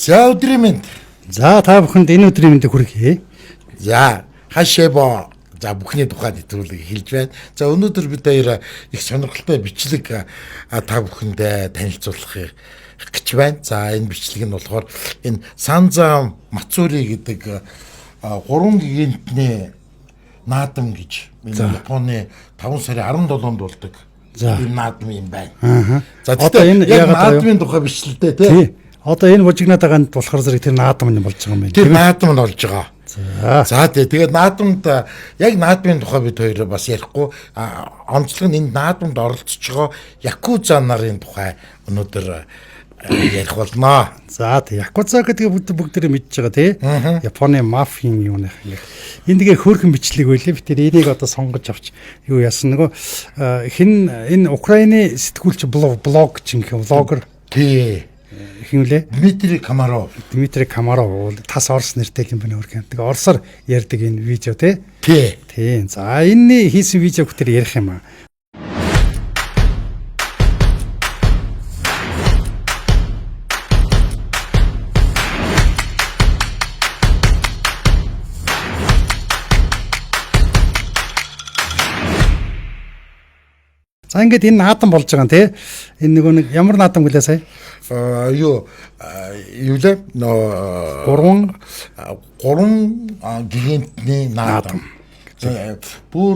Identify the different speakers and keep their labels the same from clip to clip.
Speaker 1: За өдрийн мэнд.
Speaker 2: За та бүхэнд энэ өдрийн мэндийг хүргэе.
Speaker 1: За хашэбо. За бүхний тухайд нэвтрүүлэг хэлж байна. За өнөөдөр бид хоёр их сонирхолтой бичлэг та бүхэндээ танилцуулах гэж байна. За энэ бичлэг нь болохоор энэ Санза Мацури гэдэг 3 гигантны наадам гэж Японы 5 сарын 17-нд болдог. Энэ наадам юм байна. За тэгэхээр яг наадмын тухай бичлэгтэй тий.
Speaker 2: Одоо энэ бужигнаад байгаа нь болохоор зэрэг тэр наадам нь болж байгаа юм байна.
Speaker 1: Тэр наадам нь болж байгаа. За тэгээд наадамд яг наадмын тухай бид хоёр бас ярихгүй онцлог нь энэ наадамд оролцож байгаа Якуза нарын тухай өнөөдөр ярих болно.
Speaker 2: За тэг Якуза гэдэг бүгдээрээ мэдж байгаа тий. Японы мафийн юм нэх. Энэ тэгээ хөөрхөн бичлэг байлээ. Би тэр энийг одоо сонгож авч юу яасан нөгөө хин энэ Украины сэтгүүлч блог чинь влогер
Speaker 1: тий
Speaker 2: хинлээ
Speaker 1: Дмитрий Комаров
Speaker 2: тас орс нэртэй юм байна өөрхөн. Тэгээ орсоор ярьдаг энэ видео тий. За энэ хийсэн видеог тэр ярих юм аа. За ингээд энэ наадам болж байгаа тий. Энэ нэг ямар наадам гэлээ сая?
Speaker 1: Юу лээ нөө 3 гигантны наадам. Бүр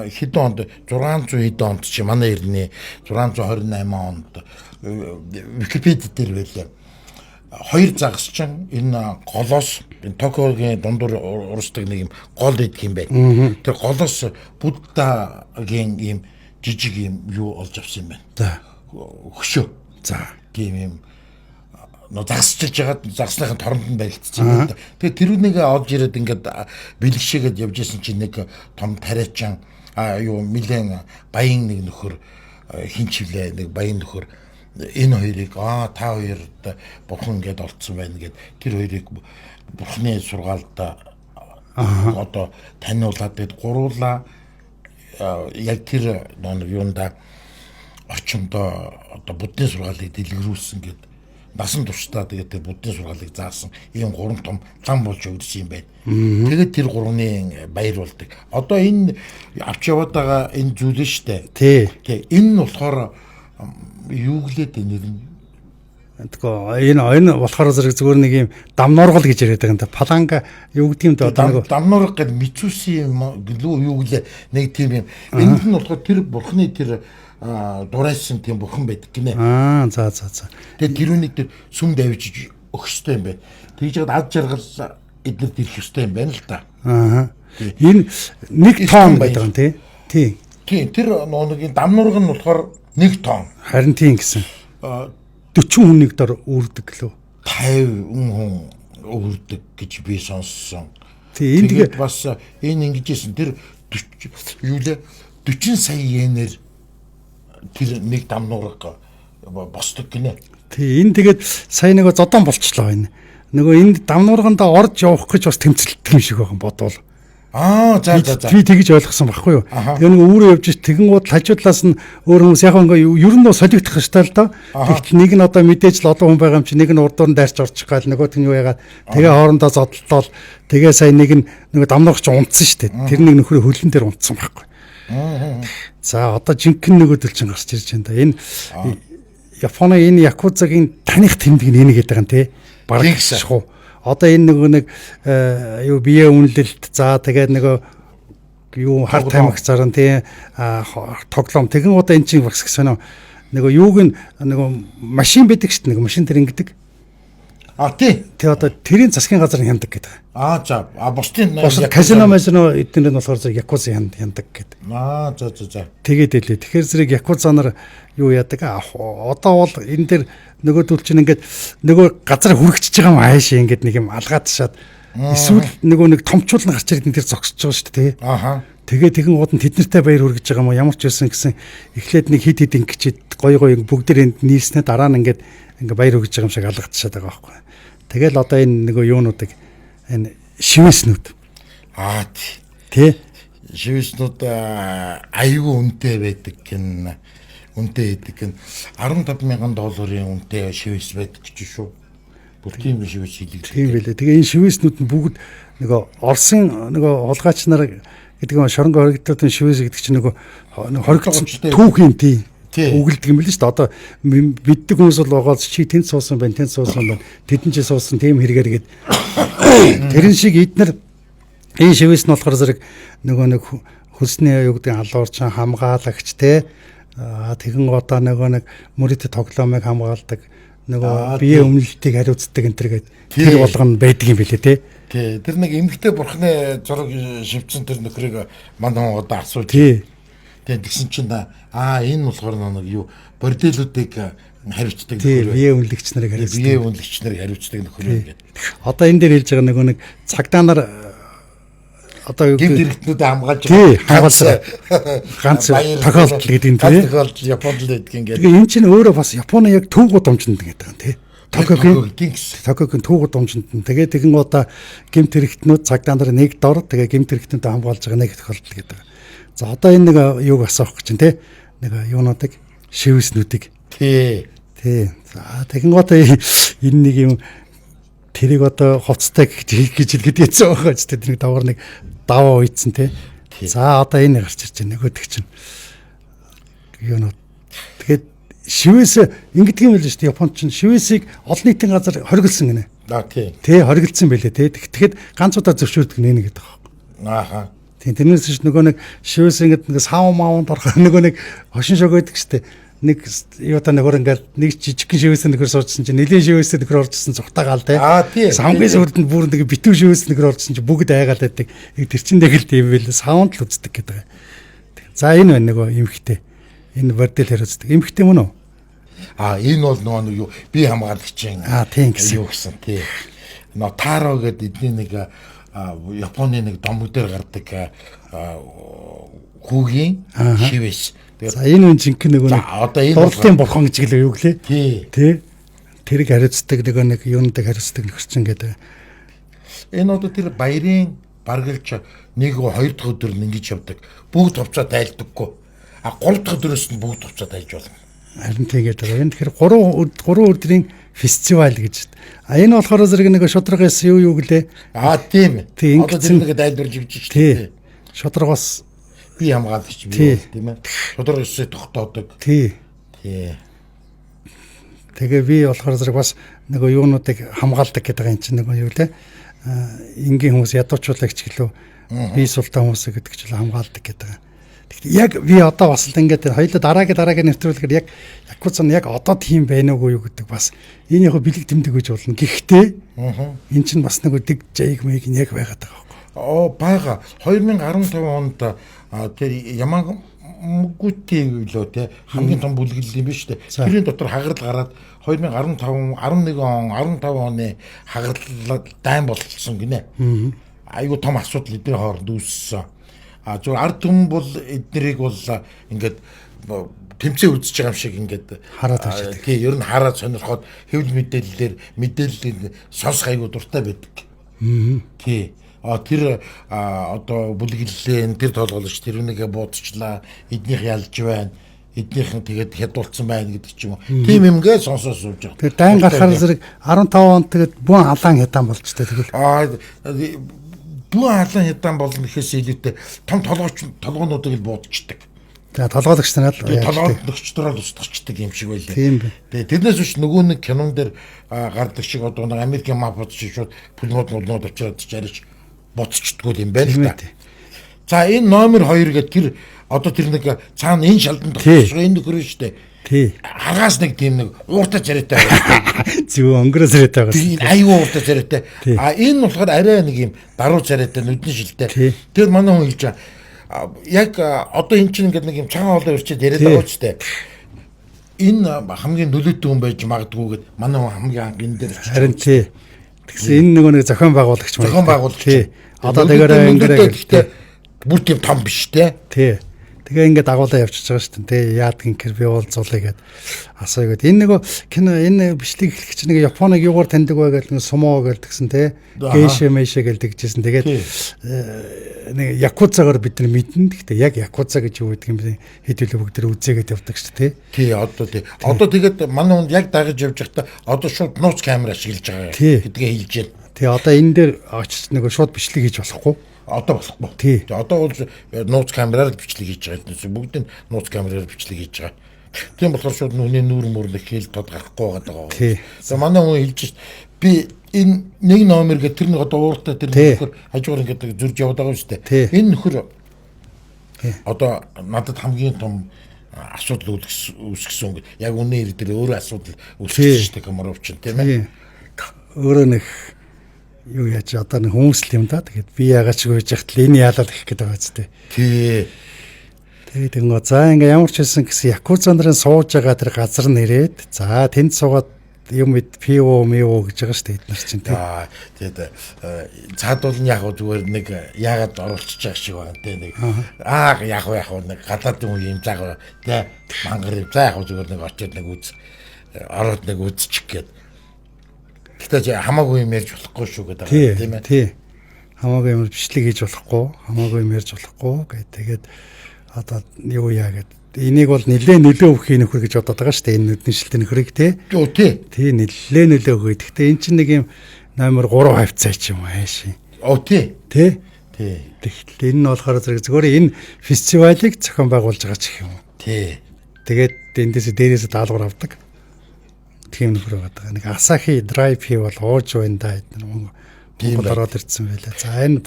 Speaker 1: хэдэн онд 600 хэдэн онд чи манай эртний 628 онд Википеди дээр байлаа. Хоёр загасчин энэ голоос энэ Токиогийн дундуур урсдаг нэг юм гол идэх юм байна. Тэр голоос Буддагийн ийм жижиг юм юу олж авсан юм байна.
Speaker 2: За
Speaker 1: хөшөө. За тийм юм загасчилж хагаад загсныхын торонд нь барилдсан. Тэгээ тэрүүнийг олж ирээд ингээд бэлгшээгээд явж исэн чинь нэг том тариачин юу нэлээд баян нэг нөхөр хинчвлээ нэг баян нөхөр энэ хоёрыг та хоёрт бурхан ингээд олцсон байна гэд тэр хоёрыг бурханы сургаалд одоо таниулаад бид гуруулаа яг тэр юунда орчиндоо одоо буддын сургаалыг дэлгэрүүлсэн гэд насан туршдаа тэгээд тэр буддын сургаалыг заасан ийм 3 том лам болж өгсөн юм байна. Тэгээд тэр 3-ны баяр болдог. Одоо энэ авч яваад байгаа энэ зүйл нь штэ. Тий. Энэ нь болохоор юу гэлээд нэр нь
Speaker 2: тэгэхээр энэ болохоор зэрэг зүгээр нэг юм дамнуургал гэж яриад байгаа юм да. Паланга юу гэдэг юм да одоо нэг
Speaker 1: дамнуурга гэдэг мицүси гэлөө юу гэлээ нэг тийм юм. Энд нь болохоор тэр бурхны тэр дурайсан тийм бурхан байдаг гинэ.
Speaker 2: За.
Speaker 1: Тэгээд тэрүүнийг тэр сүм давж өгөх ёстой юм байна. Тэгж яагаад ад жаргал эднэрт ирэх ёстой юм байна л да.
Speaker 2: Энэ нэг тон байдаг юм тий.
Speaker 1: Тэр нэг дамнуурга нь болохоор 1 тонн.
Speaker 2: Харин тийм гэсэн. 40 хүнийг дор үүрдэг лөө.
Speaker 1: 50 хүн үүрдэг гэж би сонссон.
Speaker 2: Тэгээд
Speaker 1: бас энэ ингэжсэн тэр юу лээ 40 сая йенээр тэр нэг дамнуурга босдог гинэ.
Speaker 2: Энэ тэгээд сая нэг зодон болчлоо энэ. Нөгөө энэ дамнуурганд орж явах гэж бас тэмцэлдэг юм шиг байгаа бодвол.
Speaker 1: За.
Speaker 2: Би тэгж ойлгосон байхгүй юу. Тэгээ нэг өөрөө явж тэгэнгүүт хажуудлаас нь өөр хүмүүс яг ингээ ер нь солигдох хэвчтэй л доо. Тэгтэл нэг нь одоо мэдээж л олон хүн байгаа юм чи нэг нь урдуур нь дайрч орчих гал нөгөөт нь юу яагаад тэгээ хоорондоо зодтолтол тэгээ сая нэг дамнуурч унтсан шүү дээ. Тэр нэг нөхрөө хөлн дээр унтсан байхгүй. За одоо жинхэнэ нөгөөдөл чинь гарч ирж байна да. Энэ Японы энэ Якузагийн таних тэмдэг нь энийг гэдэг юм те. Бараг шахуу. Одоо энэ нэг юу бие үнэлэлт за тэгээд нөгөө юу хар тамхи заран тий тоглоом тэгэн одоо эн чинь багс гэсэн нөгөө юуг нөгөө машин байдаг шүү дээ нөгөө машин тэр ингэдэг. Тий одоо тэрийн засгийн газар хяндаг гэдэг.
Speaker 1: За бусдын
Speaker 2: казино эднэр нь болохоор зэрэг Якуза хяндаг гэдэг.
Speaker 1: За.
Speaker 2: Тэгээд хэлээ. Тэгэхээр зэрэг Якуза нар юу яадаг одоо бол энэ дэр нөгөөдөл чинь ингээд нөгөө газар хүрэгчж байгаа юм аашаа ингээд нэг юм алгаад ташаад эсвэл нөгөө нэг томчуулна гарч ирээд тэр зогсож байгаа шүү дээ тий. Тэгээ тэгэн гууд нь тэднэртэй баяр хүргэж байгаа юм уу ямар ч байсан гэсэн эхлээд нэг хит ингэчихэд гой бүгд энд нийлснээр дараа нь ингээд баяр хүргэж байгаа юм шиг алгаад ташаад байгаа байхгүй. Тэгэл одоо энэ нөгөө юунуудыг энэ шивэснүүд тий
Speaker 1: шивэснүүд аюу үнэтэй байдаг гэн үнэтэй гэдэг нь $15,000 үнэтэй шивэс байдаг гэж шүү. Бүр тийм шивээс шилэгдэх.
Speaker 2: Тийм байлээ. Тэгээ энэ шивээснүүд нь бүгд нөгөө Оросын нөгөө хулгайч нар гэдэг нь шоронгоо хоригдлын шивээс гэдэг чинь нөгөө хоригдсон түүхийн тийм үгэлдэг юм биш үү? Одоо мэддэг хүмүүс бол байгаа чи тэнд суусан байна, тэнд суусан байна. Тэдэн ч суусан тийм хэрэгээр гээд тэрэн шиг эднэр энэ шивээс нь болохоор зэрэг нөгөө нэг хөлсний юу гэдэг халуурчин хамгаалагч те тэгэн одоо нөгөө нэг мөрөд тоглоомыг хамгаалдаг нөгөө бие өмнөлтийг хариуцдаг энэ төр гээд тэр болгоно байдаг юм билээ те.
Speaker 1: Тий. Тэр нэг эмгтэй бурхны зураг шивцэн тэр нөхрийг манай одоо асууж.
Speaker 2: Тий.
Speaker 1: Тэгсэн чинь энэ болохоор нэг юу борделүүдийг хариуцдаг
Speaker 2: нөхөр. Бие үнэлэгч нарыг хариуцдаг.
Speaker 1: Бие үнэлэгч нарыг хариуцдаг нөхөр гэдэг.
Speaker 2: Одоо энэ дээр хэлж байгаа нөгөө нэг цагдаа нар одоо юу
Speaker 1: гэмт хэрэгтнүүд хамгаалж
Speaker 2: ганц тохиолдол гэдэг юм тий.
Speaker 1: Тохиолдол Японд л байдаг ингээд.
Speaker 2: Тэгээ энэ чинь өөрөө бас Японы яг төв гудамжинд гэдэг юм тий. Токиогийн төв гудамжинд нь тэгээ тэгэн одоо гэмт хэрэгтнүүд цагдаа нар нэг дор тэгээ гэмт хэрэгтнүүд хамгаалж байгаа нэг тохиолдол гэдэг. За одоо энэ нэг юуг асуух гэж чинь тий. Нэг юунуудыг шивэснүүдийг.
Speaker 1: Тий.
Speaker 2: За тэгэн одоо энэ нэг юм тэрийг одоо хоцтой гэж хэлгээд байгаа ч тэр нэг давар нэг даваа үйдсэн тий. За одоо энэ гарч ирж байна нөгөөдөг чинь. Юунууд. Тэгээд шивээс ингэдэг юм байл шүү дээ. Японд чинь шивээсийг олон нийтийн газар хориглосон гинэ. Тий хориглосон байлээ тий. Тэгэхэд ганц удаа зөвшөөрдөг нэ гэдэг байгаа. Тийм тэрнээс ч нөгөө нэг шивээс ингэдэг нэг сав маавнд орох нөгөө нэг хошин шог байдаг шүү дээ. Нэг юутай нөхөр ингээд нэг жижигхэн шивээс нөхөр суурчсан чинь нэлийн шивээс нөхөр оржсэн цухтагаал тий. Савгийн сүрдэнд бүр нэг битүү шивээс нөхөр оржсэн чинь бүгд айгаал байдаг. Тэр чинь тэгэл тийм байл саунд л үздэг гэдэг. За энэ байна нөгөө эмхтэй. Энэ бордел хариуцдаг. Эмхтэй мөн үү?
Speaker 1: Энэ бол нөгөө юу би хамгаалагчийн
Speaker 2: тийм гэсэн
Speaker 1: юу гэсэн тий. Нөө Таро гэдэг эдний нэг Японы нэг дом дээр гардаг хүүгийн шивээс.
Speaker 2: За энэ үн жинхэнэ нөгөө дурдлын бурхан гэж гэлээ юу гэлээ. Тий. Тэрийг хариуцдаг нөгөө нэг юундыг хариуцдаг нөхөрчин гэдэг.
Speaker 1: Энэ одоо тэр баярын баргалж нэг хоёр дахь өдөр нь ингэж явдаг. Бүгд хувцаа тайлдаггүй. Гурав дахь өдрөөс нь бүгд хувцаа тайлж болно.
Speaker 2: Харин тэгээд байгаа. Энэ тэгэхээр 3 өдрийн фестивал гэж. Энэ болохоор зэрэг нэг шударгаас юу гэлээ.
Speaker 1: Тийм.
Speaker 2: Одоо
Speaker 1: тэр нэг тайлбарж өгч шүү дээ.
Speaker 2: Шударгаас
Speaker 1: би хамгаалагч би тийм ээ. Шударгаас тогтоодог.
Speaker 2: Тий. Тэгээ би болохоор зэрэг бас нөгөө юунуудыг хамгаалдаг гэдэг юм чинь нөгөө юу лээ. Энгийн хүмүүс ядуучуулагч гэлөө би султан хүмүүс гэдэг ч л хамгаалдаг гэдэг. Тэгэхээр яг би одоо бас л ингээд хоёул дараагийн нэвтрүүлгээр яг якуцаа яг одоо тийм байна уугүй юу гэдэг бас энэ яг бэлэг тэмдэг гэж болно. Гэхдээ эн чинь бас нөгөө дэг жайг мэйг яг байгаад байгаа.
Speaker 1: Бага 2015 онд тэр Ямагути лөө те хамгийн том бүлэглэл юм биш үү? Тэрийн дотор хагарал гараад 2015 11 он 15 оны хагарал дайн болсон гинэ. Айгу том асуудал эдний хооронд үүссэн. Зөв ард түмэн бол эднэрийг бол ингээд тэмцээ үзэж байгаа юм шиг ингээд
Speaker 2: хараад байна.
Speaker 1: Тий, ер нь хараад сонирхоод хэвлэл мэдээллийг сонсох айгу дуртай байдаг. Тий. Тэр одоо бүлэглэлийн тэр толгойлогч тэр нэгэ буудчлаа, эднийх ялж байна, эднийх нь тэгээд хядуулсан байна гэдэг ч юм уу. Тийм юмгээ сонсоод сууж байгаа.
Speaker 2: Тэгээд дайн гарахаар зэрэг 15 онд тэгээд бүхэн халаан хятаан болж тээ тэгвэл.
Speaker 1: Бүхэн халаан хятаан болно гэхээс илүүтэй том толгоонуудыг л буудчихдаг.
Speaker 2: За толгойлогч нар л
Speaker 1: толгойлогч дараа л устгачдаг юм шиг байлаа.
Speaker 2: Тийм бэ.
Speaker 1: Тэгээд тэрнээс биш нөгөө нэг кинон дээр гардаг шиг одоо нэг Америкийн мафиад шиг шууд пулнууд очиад чарж боцчдгоо юм байна л та. За энэ номер 2 гэдэг тэр одоо тэр нэг цаана энэ шалдан тогтсон энэ нөхөр шүү дээ.
Speaker 2: Тий.
Speaker 1: Агаас нэг тийм нэг ууртай царайтай байна.
Speaker 2: Зөв онгороо царайтай байна.
Speaker 1: Тийм аюу ууртай царайтай. Энэ болохоор арай нэг юм даруу царайтай нүдний шилтэй. Тэр манай хүн хэлж байгаа. Яг одоо эн чинь ингээд нэг юм цагаан хоолой өрчөд яриад байгаа ч дээ. Энэ хамгийн нөлөөтэй хүн байж магадгүй гэд манай хүн хамгийн анх энэ дээр очиж.
Speaker 2: Харин тий. Тэгсэн энэ нөгөө нэг зохион байгуулагч
Speaker 1: маань. Зохион байгуулагч.
Speaker 2: Одоо тэгээрээ ингээд
Speaker 1: бүр тийм том биш те.
Speaker 2: Тий. Тэгээ ингээд дагуулаа явчихж байгаа шүү дээ. Яадаг инкер би уулзуулъя гэд асууя гэд. Энэ нөгөө кино энэ бичлэг эхлэх чинь нэг Японыг юугаар таньдаг вэ гэдэг нэг сумо гэлдэгсэн те. Гейшэ мэшэ гэлдэгжсэн. Тэгээд нэг якудзагаар бид нар мэднэ. Гэхдээ яг якудза гэж юу гэдэг юм бэ? Хэдүүлээ бүгд тэр үзээгээд явдаг шүү дээ. Тий.
Speaker 1: Одоо тэгээд манай хүнд яг дагаж явж байхдаа одоо шууд нууц камер ашиглаж байгаа гэдгээ хэлж байна.
Speaker 2: Тий, одоо энэ дээр очиж нөгөө шууд бичлэг хийж болохгүй.
Speaker 1: Одоо болохгүй.
Speaker 2: Тий.
Speaker 1: Одоо бол нууц камераар бичлэг хийж байгаа. Бүгд нь нууц камераар бичлэг хийж байгаа. Тийм болохоор шууд нүуний нүүр мөрлөх хэл тод гарахгүй байгаа.
Speaker 2: Тий.
Speaker 1: За манай хүн хэлж би энэ нэг номер гэдэг тэр нэг одоо ууртай тэр нөхөр хажуугаар ингээд зурж яваад байгаа шүү дээ. Энэ нөхөр одоо надад хамгийн том асуудал үүсгэсэн яг үнээр дээр өөрөө асуудал үүсгэсэн шүү дээ камер өвчин тийм ээ.
Speaker 2: Өөрөө нэг юу яаж одоо нэг хүмүүс л юм да. Тэгээд би яагаад ч гүйж яхад л энэ яалал их гэдэг байгаа зү.
Speaker 1: Тий.
Speaker 2: Тэгээд ингээ за ингээ ямар ч хэлсэн гэсэн якуза нарын сууж байгаа тэр газар нэрээд за тэнд суугаад юм ПО МО гэж байгаа шүү дээ эдгээр чинь тий.
Speaker 1: Тэгээд цаад бол яг зүгээр нэг яагаад оруулчихж байгаа шиг байна тий нэг яг нэг гадаадын үе юм заа тий мангар юм заа яг зүгээр нэг очиод нэг үз ороод нэг үзчих гээд. Гэтэ хамаагүй юм ярьж болохгүй шүү гэдэг байгаа тийм ээ.
Speaker 2: Тий. Хамаагүй юм бичлэг хийж болохгүй, хамаагүй юм ярьж болохгүй гэдэг. Тэгээд одоо юу яа гэдэг. Энийг бол нөлөө өгөх нөхөр гэж бодоод байгаа шүү дээ. Энэ нүдний шилтэн нөхрийг тий. Тий нөлөө өгөө. Гэтэ эн чинь нэг юм номер 3 хавцаа ч юм ааши.
Speaker 1: Тий.
Speaker 2: Тий. Тэгэхээр энэ нь болохоор зүгээр энэ фестивалыг зохион байгуулж байгаа ч гэх юм уу.
Speaker 1: Тий.
Speaker 3: Тэгээд дээрээс даалгавар авдаг. Тийм нөхөр байгаа. Нэг Asahi Dry Pea бол ууж байна да эдгээр Монгол ороод ирсэн байлаа. За энэ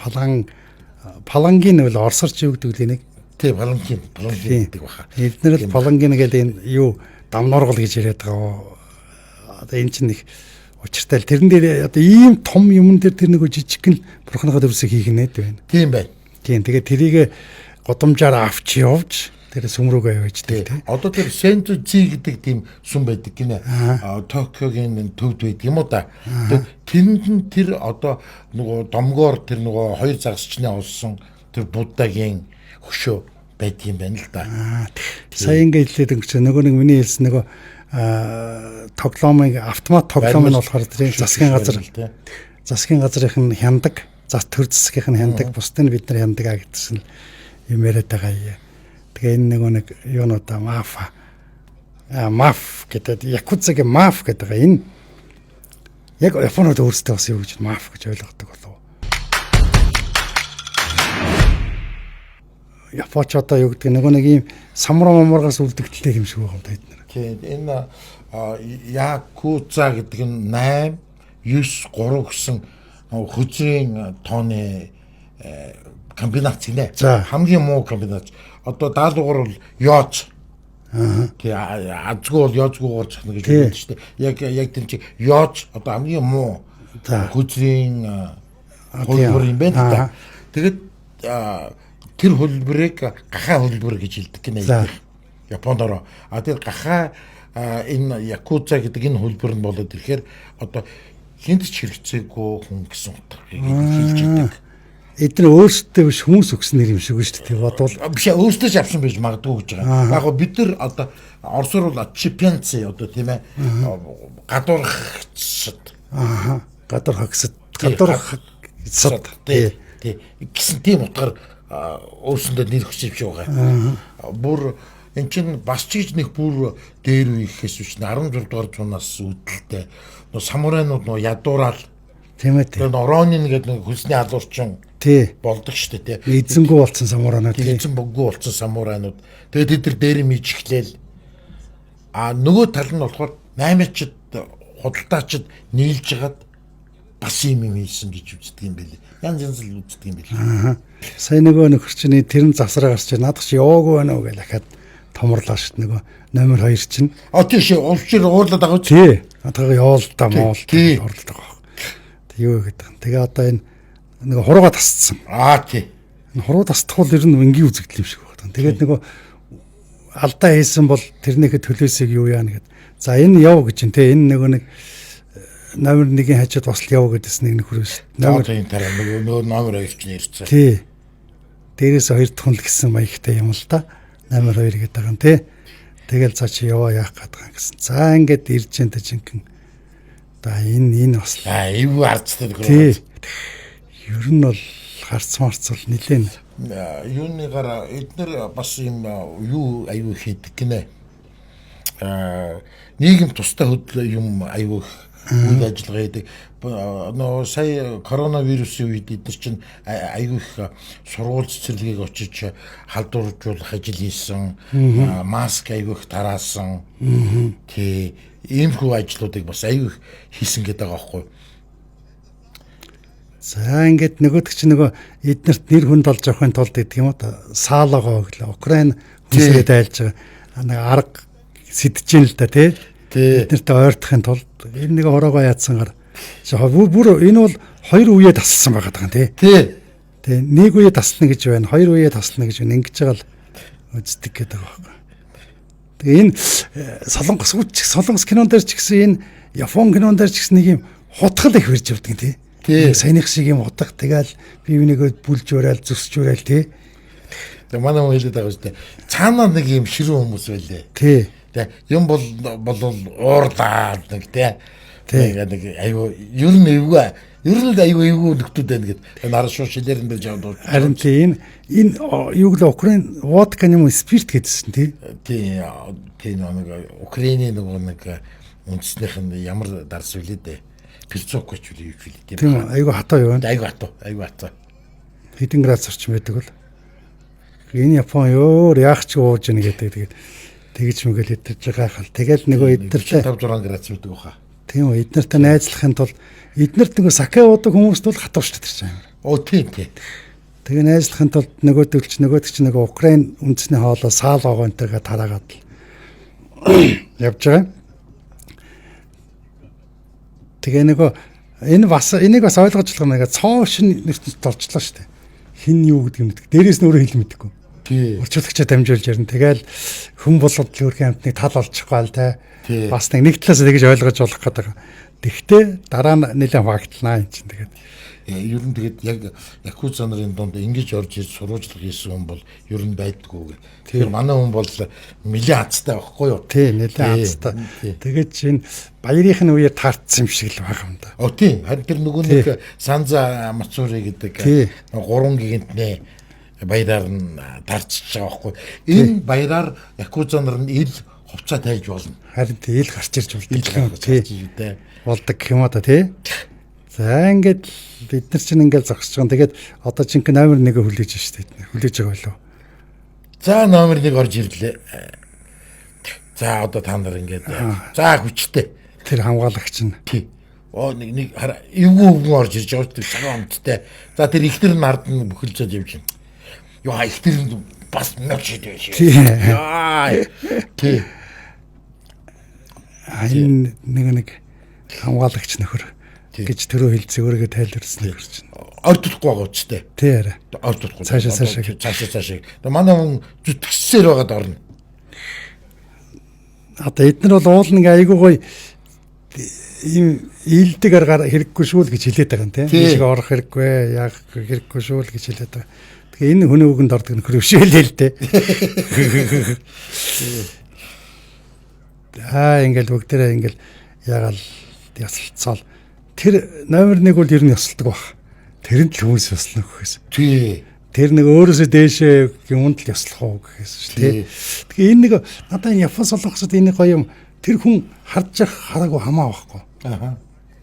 Speaker 3: палангийн бол орсорч юу гэдэг вэ нэг?
Speaker 1: Тийм палангийн гэдэг баха.
Speaker 2: Эдгээр л палангийн гэдэг энэ юу дамнуургал гэж яриад байгаа. Одоо энэ чинь их учиртай л тэрэн дээр одоо ийм том юмн дээр тэр нэг жижигхэн бурхныхаа төрөөсөө хийх нээд байна.
Speaker 1: Тийм байна.
Speaker 2: Тийм тэгээд тэрийг годомжаар авч явж тэр сүм рүүгээ явуулдаг тийм.
Speaker 1: Одоо тэр Сенто Ци гэдэг тийм сүм байдаг гинэ. Токиогийн төвд байдаг юм уу да. Тэнд тэр одоо нөгөө домгоор тэр нөгөө хоёр загасчны олсон тэр Буддагийн хөшөө байдаг юм байна л да.
Speaker 2: Сая ингэ хэлээд өнгөч нөгөө нэг миний хэлсэн нөгөө тоглоомын автомат тоглоом нь болохоор тэр засгийн газрын хяндаг, төр засгийнх нь хяндаг, бусдын бид нар хяндаг а гэсэн юм яриад байгаа юм. Тэгээ энэ нэг юунуудаа маф гэдэг якудзагийн маф гэдэг энэ яг японууд өөрсдөө бас юу гэж маф гэж ойлгодог болов. Япоч одоо юу гэдэг нэг ийм самургаас үлдэгдэлтэй юм шиг байгаа юм да эдгээр.
Speaker 1: Тийм энэ якудза гэдэг нь 8 9 3 гэсэн хөзрийн тооны комбинац гинэ. Хамгийн муу комбинац. Одоо даалгавар бол ёоц. Тий азгүй бол ёоцгүйгээр зохино гэж хэлдэг шүү дээ. Яг тэр чи ёоц одоо хамгийн муу хөзрийн хөлбөр юм байна да. Тэгээд тэр хөлбөрийг гахаа хөлбөр гэж хэлдэг гинэ. Японоор. Тэр гахаа энэ якудза гэдэг энэ хөлбөр нь болоод ирэхээр одоо хинт ч хэрэгцээгүй хүн гэсэн утгыг хэлж идэг. Эдгээр өөрсдөө биш хүмүүс өгсөн нэр юм шиг шүү дээ. Бодвол биш өөрсдөө ч авсан байж магадгүй гэж байгаа. Яг бид нар одоо орсоор бол чемпионци одоо тийм ээ гадуурхагсад. Гадуурхагсад. Тий. Гэсэн тийм утгаар өөрсөндөө нэр өгсөн юм шиг байгаа. Бүр эн чинь бас ч нэг бүр дээр үеихээс биш 16 дугаар зуунаас үүдэлтэй самурайнууд нөө ядуураад тийм ээ. Тэр орооны гэдэг нэг хөлсний алуурчин болдог шүү дээ тий.
Speaker 2: Эзэнгүү болсон самурайнууд
Speaker 1: тий. Эзэнбөггүй болсон самурайнууд. Тэгээд тэд нар дээр мэж ихлээл. Нөгөө тал нь болохоор 8-чд худалдаачид нийлж хагаад бас юм хийсэн гэж үздэг юм байлээ. Янз л үздэг юм байлээ.
Speaker 2: Сая нөгөө нөхөрчний тэрэн завсраа гарч надад чи яваагүй байна уу гэж дахиад томрлоо шүү дээ нөгөө номер 2 чинь.
Speaker 1: Тийш увчир уурлаад байгаа үү?
Speaker 2: Тий. Одоо яваалдаа моолтой орлоод байгаа. Тэг юу гэдэг. Тэгээ одоо энэ нэг хурууга тасцсан.
Speaker 1: Тий.
Speaker 2: Энэ хуруу тасдах бол ер нь энгийн үзэгдэл юм шиг байна. Тэгээд нөгөө алдаа хийсэн бол тэрнийхээ төлөөсөө юу яана гэд. За энэ яв гэж юм те. Энэ нөгөө нэг номер 1-ийн хажууд бас яв гэдсэн нэг нөхөр шүү.
Speaker 1: Номер 1-ийн дараа нөгөө номер 2 ч нэрчээ.
Speaker 2: Тий. Дээрээс 2 дахь хүн л гэсэн маягтай юм л да.
Speaker 3: номер 2 гэдэг байгаа юм тий. Тэгэл за чи яваа яах гэдэг юм гэсэн. За ингээд ирж энэ жинхэнэ за энэ бас
Speaker 1: эв харцтай
Speaker 3: тий. Ер нь бол харц марцвал нилээн
Speaker 1: юуныгаар эднэр бас юм юу аюу хийдэг гинэ. Нийгэм тустай хөдөл юм аюу үйл ажиллагаа хийдэг. Нөө сая коронавирусын үед эдгээр чинь аюу их сургууль цэцэрлэгийг очиж халдваржуулах ажил хийсэн. Маск аюу их тараасан. Тий, иймэрхүү ажлуудыг бас аюу их хийсэн гэдэг байгаа байхгүй.
Speaker 3: За ингээд нөгөөдөг чи нөгөө эднэрт нэр хүнд олж авахын тулд гэдэг юм уу саалогоо өглөө Украин хүнсрээд айлж байгаа нэг арга сэтжин л да тий. Эднэртээ ойртохын тулд энэ нэг хороогоо яатсангаар бүр энэ бол хоёр үеэ тасалсан байгаа даа тий. Тэгээ нэг үеэ таслана гэж байна, хоёр үеэ таслана гэж байна. Ингэж байгаа л үздэг гэдэг байгаа байхгүй. Тэгээ энэ солонгос кинон дээр ч гэсэн энэ Япон кинон дээр ч гэсэн нэг юм хутгал их барьж явдаг тий. Саяных шиг юм утга тэгэл бие бинийгөө бүлж ураал зүсч ураал тий.
Speaker 1: Тэгээ манай хүн хэлээд байгаа үстэй. Цаанаа нэг юм ширүүн хүмүүс байлээ.
Speaker 3: Тий.
Speaker 1: Тэгээ юм бол уурлаад нэг тий. Тэгээ нэг аюу ер нь эвгүй. Ер нь аюу эвгүй нөхдүүд байна гэд. Нараа шууд шилэрэн дээр жаад.
Speaker 3: Харин тий энэ юу гэлээ Украин водка юм спирт гэдсэн тий.
Speaker 1: Тий нэг Украиний нэг үндэснийх нь ямар дарс үлээ дээ. Пилцок гэж үгүй юм.
Speaker 3: Тийм айгу хатаа юу вэ?
Speaker 1: Айгу хатаа.
Speaker 3: Хэдэн градус орчим байдаг бол. Энэ Япон ёор яах ч ууж ийн гэдэг тэгж мэгэл идэж байгаа хал. Тэгэл нөгөө эднэртэй
Speaker 1: 5 6 градус байдаг баха.
Speaker 3: Тийм үү эднэртэй найзлахын тулд эднэрт нөгөө саке уудаг хүмүүст бол хатуу штэ тэр чинь.
Speaker 1: Оо тийм.
Speaker 3: Тэгээ найзлахын тулд нөгөөдөг ч нөгөө Украин үндэсний хоолой саал вагонтойгоо тараагаад явж байгаа. Тэгээ нөгөө энэ бас энийг бас ойлгож болох нэг цоо шин нэртэнд орчлоо шүү дээ. Хин юу гэдэг юм бэ? Дээрээс нь өөрөө хэл мэдэхгүй.
Speaker 1: Тий.
Speaker 3: Орчуулагчаа дамжуулж ярина. Тэгэл хүн болгоод өөрхийн амтныг тал олчихгүй л те. Бас нэг талаас нь тэгж ойлгож болох гэдэг. Тэгтээ дараа нь нэлээд фактлнаа юм чинь тэгээд
Speaker 1: ер нь тэгээд яг якуза нарын донд ингэж орж ирж сурвалжлах хийсэн хүн бол ер нь байдгүй. Тэгэхээр манай хүн бол нэлээд азтай байхгүй юу?
Speaker 3: Тий, нэлээд азтай. Тэгээд чинь баярын үеэр таардсан юм шиг л байгаа юм да.
Speaker 1: Оо тийм. Харин тэр нөгөө нэг Санза Мацури гэдэг 3 гигантны баяраар нь таарчиж байгаа байхгүй. Энэ баяраар якуза нар нь ил хувцас тайлж болно.
Speaker 3: Харин ил гарч ирж болдог. Тий. Болдог гэх юм аа тий. За ингээд бид нар чинь ингээд зогсож байгаа. Тэгээд одоо чинь номер 1-ийг хүлээж штэ. Хүлээж байгаа болов.
Speaker 1: За номер 1 орж ирлээ. За одоо та нар ингээд за хүчтэй.
Speaker 3: Тэр хамгаалагч нь.
Speaker 1: Тий. Оо нэг эвгүй орж ирж байгаа шүү цагаан амттай. За тэр ихтер нь ард нь бүхэлзээд явж байна. Яа ихтер нь бас нөч идэж шүү. Яа. Тий.
Speaker 3: Айн нэг хамгаалагч нөхөр гэж тэрөө хэлцээ өөрийгөө тайлбарсан нөхөр чинь.
Speaker 1: Ордохгүй байгаа үстэй.
Speaker 3: Тий арай.
Speaker 1: Ордохгүй.
Speaker 3: Цаашаа.
Speaker 1: Манай хүн зүтгэсээр байгаад орно.
Speaker 3: Одоо эднэр бол уул нэг айгуу гоё ийм ийдэг аргаар хэрэггүй шүү л гэж хэлээд байгаа юм тийм. Ийшээ орох хэрэггүй, яах хэрэггүй шүү л гэж хэлээд байгаа. Тэгээ энэ хүний үгэнд ордог нөхөр өшөөлээ л дээ. Ингээл бүгдээрээ ингээл ягаал ясалцаал. Тэр номер 1 бол ер нь ясалдаг баг. Тэр нь л хүмүүс яслах гэхээс.
Speaker 1: Тий.
Speaker 3: Тэр нэг өөрөөсөө дээшээ юмд л яслах уу гэхээс шүү дээ. Тэгээ энэ нэг надад Япон солонгосод энэ гоё юм. Тэр хүн харж хараагүй хамаа байхгүй.
Speaker 1: Аха.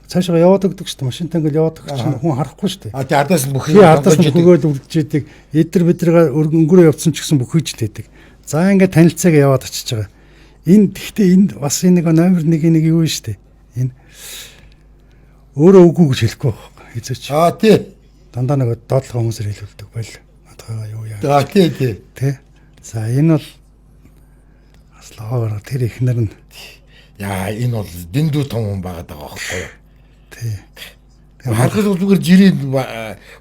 Speaker 3: Цаашаа яваад өгдөг шүү дээ. Машинтай ингээл яваад өгч хүн харахгүй шүү дээ.
Speaker 1: Тий ардаас нь бүхий
Speaker 3: ардаас нь хөгөөл үрдэж идэг. Эдэр бидрээ өнгөрөө явцсан ч гэсэн бүхийж лээдэг. За ингээд танилцааг яваад очиж байгаа. Энэ тэгтээ энд бас энэ нэг номер 1-ийн нэг юу шүү дээ. Энэ өөрөө үгүй гэж хэлэхгүй байхгүй. Хизээч.
Speaker 1: Тий.
Speaker 3: Дандаа нэг доотлох хүмүүсээр хэлүүлдэг байл. Надгаа юу яа.
Speaker 1: Тий.
Speaker 3: Тэ. За энэ бол аслаагаар тэр ихнэр нь
Speaker 1: яа энэ бол дэндүү том хүн байгаад байгаа байхгүй юу?
Speaker 3: Тий.
Speaker 1: Харахад бол зүгээр жирийн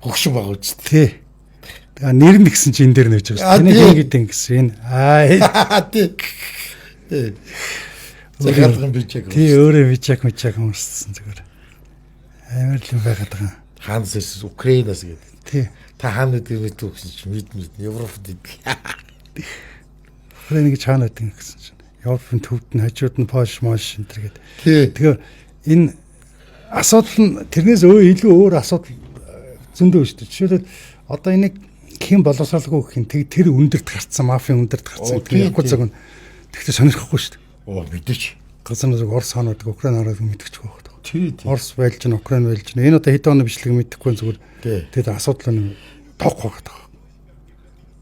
Speaker 1: хөгшин байгаа үст.
Speaker 3: Тий. Тэгээ нэр нь гисэн чи энэ дээр нэж байгаа шүү. Тэний хин гэдэг гэсэн энэ.
Speaker 1: Тий. Цагаатган бичээг.
Speaker 3: Тий өөрөө бичээг хүмүүссэн зүгээр. Амар л байгаад байгаа.
Speaker 1: Хаанаас ирсэн Украинаас гэдэг.
Speaker 3: Тий.
Speaker 1: Та хаана гэдэг нь мэдгүй гэсэн чи мэд Европод идэг.
Speaker 3: Украиныг чаана гэдэг гэсэн чинь. Европын төвд нь хажууд нь Польш, Молш энэ төр гэдэг.
Speaker 1: Тий.
Speaker 3: Тэгэхээр энэ асуудал нь тэрнээс илүү өөр асуудал зөндөө шүү дээ. Жишээлбэл одоо энийг хэн боловсруулахгүй гэх юм тэр өндөрт гарцсан, мафийн өндөрт гарцсан гэх яг цаг нь тэгтээ сонирхохгүй шүү дээ.
Speaker 1: Оо мэдээч.
Speaker 3: Газар нэг Орос хаанууд Украин хаанууд мэдчихгүй байх.
Speaker 1: Тий.
Speaker 3: Орос байлж нь Украин байлж нь энэ одоо хэд оны бичлэг мэдэхгүй зүгээр
Speaker 1: Тий.
Speaker 3: тэгээд асуудал нь тоохгүй байх.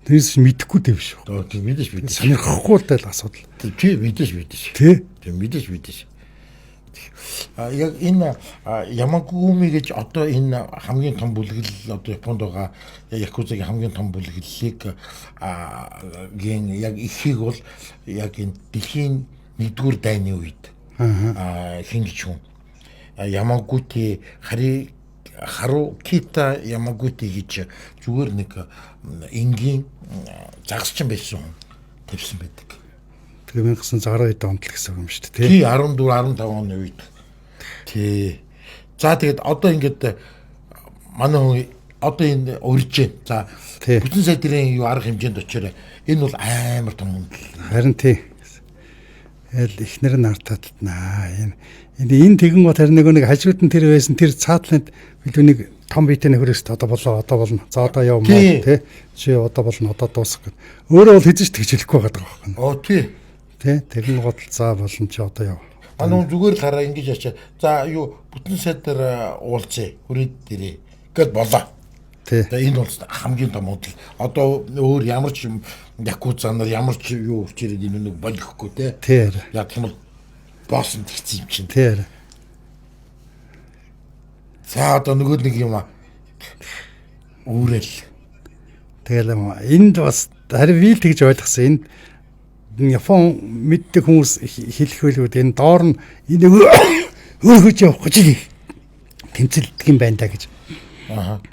Speaker 3: Тэрс мэдэхгүй дээ биш үү?
Speaker 1: Оо тий мэдээж мэдээж.
Speaker 3: Сонирхохгүй л тэл асуудал.
Speaker 1: Тий мэдээж мэдээж.
Speaker 3: Тий.
Speaker 1: Тий мэдээж мэдээж. Яг энэ Ямагуми гэж одоо энэ хамгийн том бүлэглэл одоо Японд байгаа Якузагийн хамгийн том бүлэглэлийг яг ихийг бол яг энэ дэлхийн 1-р дайны үед хин гэж хүн Ямагути Харукита Ямагути гэж зүгээр нэг энгийн загасчин байсан хүн тавьсан байдаг.
Speaker 3: Тэгээ 1960 онд л гэсэн юм шүү дээ.
Speaker 1: Тий 14 15 оны үед. Тий. За тэгээд одоо ингээд манай хүн одоо энэ урьж байна. За бүтэн сайдрын юу арга хэмжээнд очиорой. Энэ бол амар том үнэл.
Speaker 3: Харин тий. Ял ихнэр нь артаатнаа. Энэ тэгэн гот харин нэг хажууд нь тэр байсан тэр цаатланд билүү нэг том биетэй нөхөрөөс одоо болно. За одоо явмаа тий. Чи одоо болно одоо дуусах гэд. Өөрөө бол хийж тэгж хэлэхгүй байгаа байхгүй.
Speaker 1: Оо тий.
Speaker 3: Тий. Тэгэн гот за болно чи одоо яв.
Speaker 1: Анаа зүгээр л хараа ингэж ачаа. За юу бүтэн сайдаар уулзъя. Хүрээд дээрээ гэд болоо.
Speaker 3: Тий.
Speaker 1: Тэгээ энэ бол хамгийн том удал. Одоо өөр ямар ч якуза нар ямар ч юу учирээд энэ нэг болгохгүй те.
Speaker 3: Тий.
Speaker 1: Яг юм бол боссон тэгсэн юм чинь.
Speaker 3: Тий.
Speaker 1: За одоо нөгөө нэг юм үүрэл.
Speaker 3: Тэгэл энд бас харин би л тэгж ойлгосон. Энд Япон мэддэг хүмүүс хэлэх байлгүй энэ доор нь энэ өөрөж явах гэж тэмцэлдэг юм байна да гэж.
Speaker 1: Аа.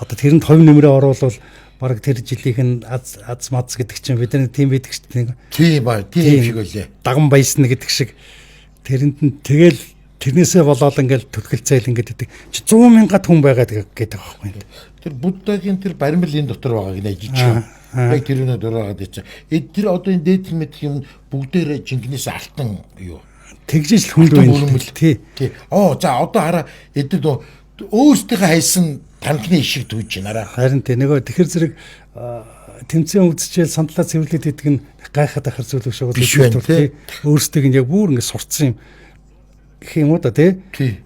Speaker 3: Одоо тэрэнд хувь нэмрээ оруулал баг тэр жилийнх нь аз мац гэдэг чинь бид нар тийм байдаг шүү дээ.
Speaker 1: Тийм ба тийм шиг байлээ.
Speaker 3: Даган баясна гэдэг шиг тэрэнд нь тэгэл тэрнээсээ болоод ингээл төтгөлцээл ингээд гэдэг чи 100,000 хүн байгаад гэдэг байхгүй.
Speaker 1: Тэр Буддагийн тэр баримлын дотор байгаа гинэ жижиг. Яг тэр өнөд ороод ичээ. Тэр одоо энэ дээд мэд юм бүгдээрээ жинкнээс алтан юу.
Speaker 3: Тэгжиж л хүнд байна. Тий.
Speaker 1: Оо за одоо хараа эдгээр өөрсдийнхөө хайсан танхны ишиг түүж байна.
Speaker 3: Харин тий нөгөө тэгэхэр зэрэг тэмцээн үзчихэл сандлаа цэвэрлээд идэг нь гайхаад ахар зүйл биш үү? Тий. Өөрсдийг нь яг бүр ингэ сурцсан юм гэх юм уу да тий.
Speaker 1: Тий.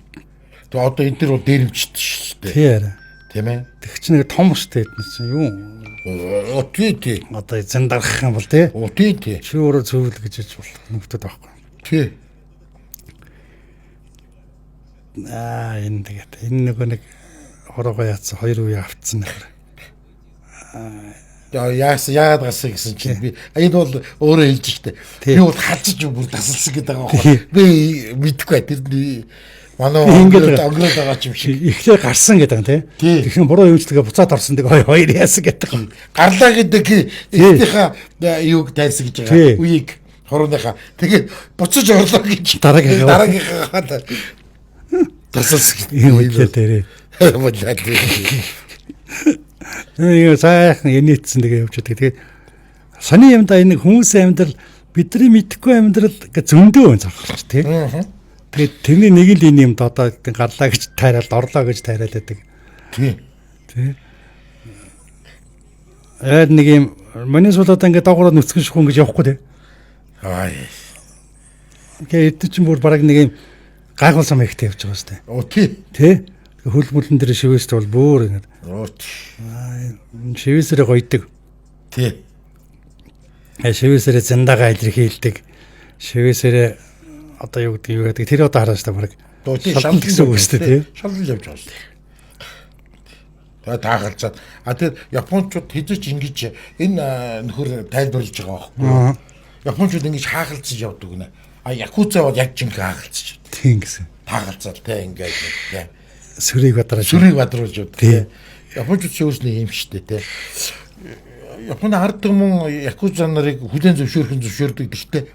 Speaker 1: Тэгээ одоо энэ төр дээрэмчтэй шүү дээ.
Speaker 3: Тий арай.
Speaker 1: Тийм ээ.
Speaker 3: Тэг чи нэг том штэ эдгээр чинь юу?
Speaker 1: Оо тий.
Speaker 3: Одоо эзэн дарах юм бол тий.
Speaker 1: Оо тий.
Speaker 3: Чи өөрөө зөвлө гэж хэлж болох нөхдөд байхгүй.
Speaker 1: Тий.
Speaker 3: Энэ тэгээд энэ нэг хорогоо яатсан 2 үе автсан нэр.
Speaker 1: Яагаад гасаа гэсэн чинь би энэ бол өөрөө хэлж штэ. Би бол хажиж бүр тасалсан гэдэг байгаа байхгүй. Би мэдгүй тэрний манай ингээд онгород байгаа юм шиг.
Speaker 3: Эхлээ гарсан гэдэг юм тий. Тэгэхээр буруу юмчлага буцаад орсон гэдэг хоёр яасан гэдэг юм.
Speaker 1: Гарлаа гэдэг эхнийхээ юуг тайрсан гэж байгаа. Үеийг хорооныхаа. Тэгээд буцаж орлоо гэж дараагийнхаа тасалсан
Speaker 3: юм хэлээ дээрээ. Яа сайхан инээдсэн тэгээ явж байгаа. Тэгээд сони юмдаа энэ хүмүүсийн амьдрал бидний мэдхгүй амьдрал гэ зөндөө өн зархалч тий. Тэгээд тэрний нэг л энэ юмд одоо гарлаа гэж тайраад орлоо гэж тайраад байдаг.
Speaker 1: Тий.
Speaker 3: Нэг юм манай сул одоо ингээд доогороо нүцгэн шухун гэж явахгүй тий. Тэгээд эд чинь бүр бараг нэг юм гайхуулсан мэхтэй явж байгаа шүү дээ.
Speaker 1: Оо тий.
Speaker 3: Тий. Хөл бүлэн дээр шивэст бол бүр ингээд. Шивэсрээ гойдог.
Speaker 1: Тий.
Speaker 3: Шивэсрээ зандаага илэрхийлдэг. Шивэсрээ одоо юу гэдэг тэр одоо хараа шүү дээ бараг. Шалгал гэсэн үг шүү дээ тий.
Speaker 1: Шалгал явж байгаа шүү дээ. Тэгээд таагалцаад тэр японочууд хэзээ ч ингэж энэ нөхөр тайлбарлаж байгаа байхгүй. Японочууд ингэж хаахалцаж явдаг гинэ. Якуза бол яг жинхэнэ хаахалцаж.
Speaker 3: Тийм гэсэн.
Speaker 1: Таагалцаад те ингээд тий.
Speaker 3: Сүрийг
Speaker 1: бадруулж тий. Японочууд шөөсний юм штэ те. Японы ард түмэн якуза нарыг хүлэн зөвшөөрдөг гэхдээ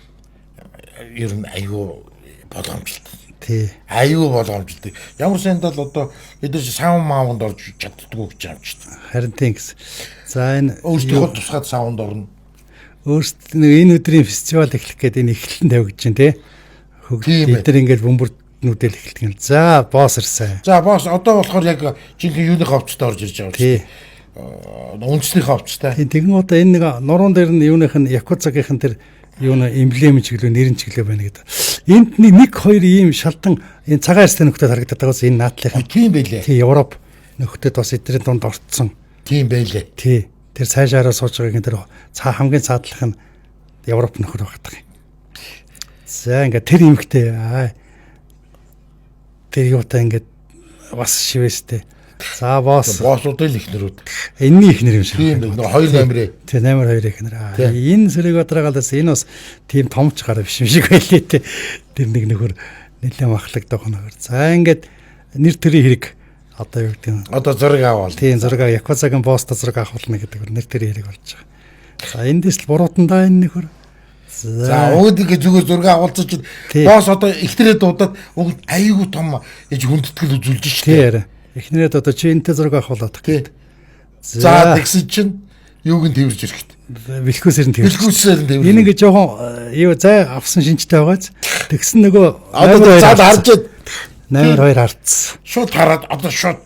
Speaker 1: ер нь аюу боломжтой.
Speaker 3: Тий.
Speaker 1: Аюу болгоомжтой. Ямар сандал одоо эдгээр саунд маавнд орж чаддгүй гэж юм шүү дээ.
Speaker 3: Харин тийм гэсэн. За энэ
Speaker 1: өөртөө тусгаад саунд орно.
Speaker 3: өөрсдөө энэ өдрийн фестивал эхлэх гээд энэ эхлэлэн тавьж чинь те. Эдгээр ингээд бөмбөрнүүдэл эхэлдэг юм. За босс ирсэн.
Speaker 1: За босс одоо болохоор яг жинхэнэ юуны хавцтай орж ирж байгаа
Speaker 3: тий.
Speaker 1: Үндсний хавцтай.
Speaker 3: Тэгэн одоо энэ нэг нуруунд дээр нь юуных нь Якудзагийнхэн тэр юуны эмблем чиглүү нэрэн чиглүү байна гэдэг. Энд нэг хоёр ийм шалтан энэ цагаан арстай нөхдөд харагдаад байгаас энэ наадлынхан.
Speaker 1: Тийм байлээ.
Speaker 3: Тий, Европ нөхдөд бас эдгээр дунд орцсон.
Speaker 1: Тийм байлээ.
Speaker 3: Тий. Тэр цаашаараа сууж байгаагийн тэр хамгийн цаадлах нь Европ нөхөр байдаг юм. За ингээд тэр юмхтэй тэр юутай ингээд бас шивэстэй. За
Speaker 1: боссуудын ихнэрүүд.
Speaker 3: Энэний ихнэр юм шиг.
Speaker 1: Тийм нэг 2 номерээ.
Speaker 3: Тий, номер 2 ихнэр. Энэ сэрэг бодрагалаас энэ бас тийм томч гараа биш юм шиг байлээ те. Тэр нэг нөхөр нэлээд махлагдах нөхөр. За ингээд нэр төрийн хэрэг одоо юу гэдэг нь.
Speaker 1: Одоо зураг аваад.
Speaker 3: Тийм зураг Якудзагийн босс зураг авахулна гэдэг нэр төрийн хэрэг болж байгаа. За эндээс л буруутандаа энэ нөхөр.
Speaker 1: За өөдгөө зүгээр зураг авалцаж босс одоо ихнэрээ дуудаад аяйгуу том ээж хүндэтгэл үзүүлж шүү дээ.
Speaker 3: Тийм. Эхнэрээд одоо чи энэтэй зураг авахулаад гэдэг.
Speaker 1: За тэгсэн чинь юуг нь тэрж ирэхт.
Speaker 3: Бэлхүүсээр нь тэрж.
Speaker 1: Бэлхүүсээр нь тэрж.
Speaker 3: Энэ ингээ жоохон юу зай авсан шинжтэй байгааз тэгсэн нөгөө
Speaker 1: одоо зад харж
Speaker 3: номер 2 хартсан.
Speaker 1: Шууд хараад одоо шууд.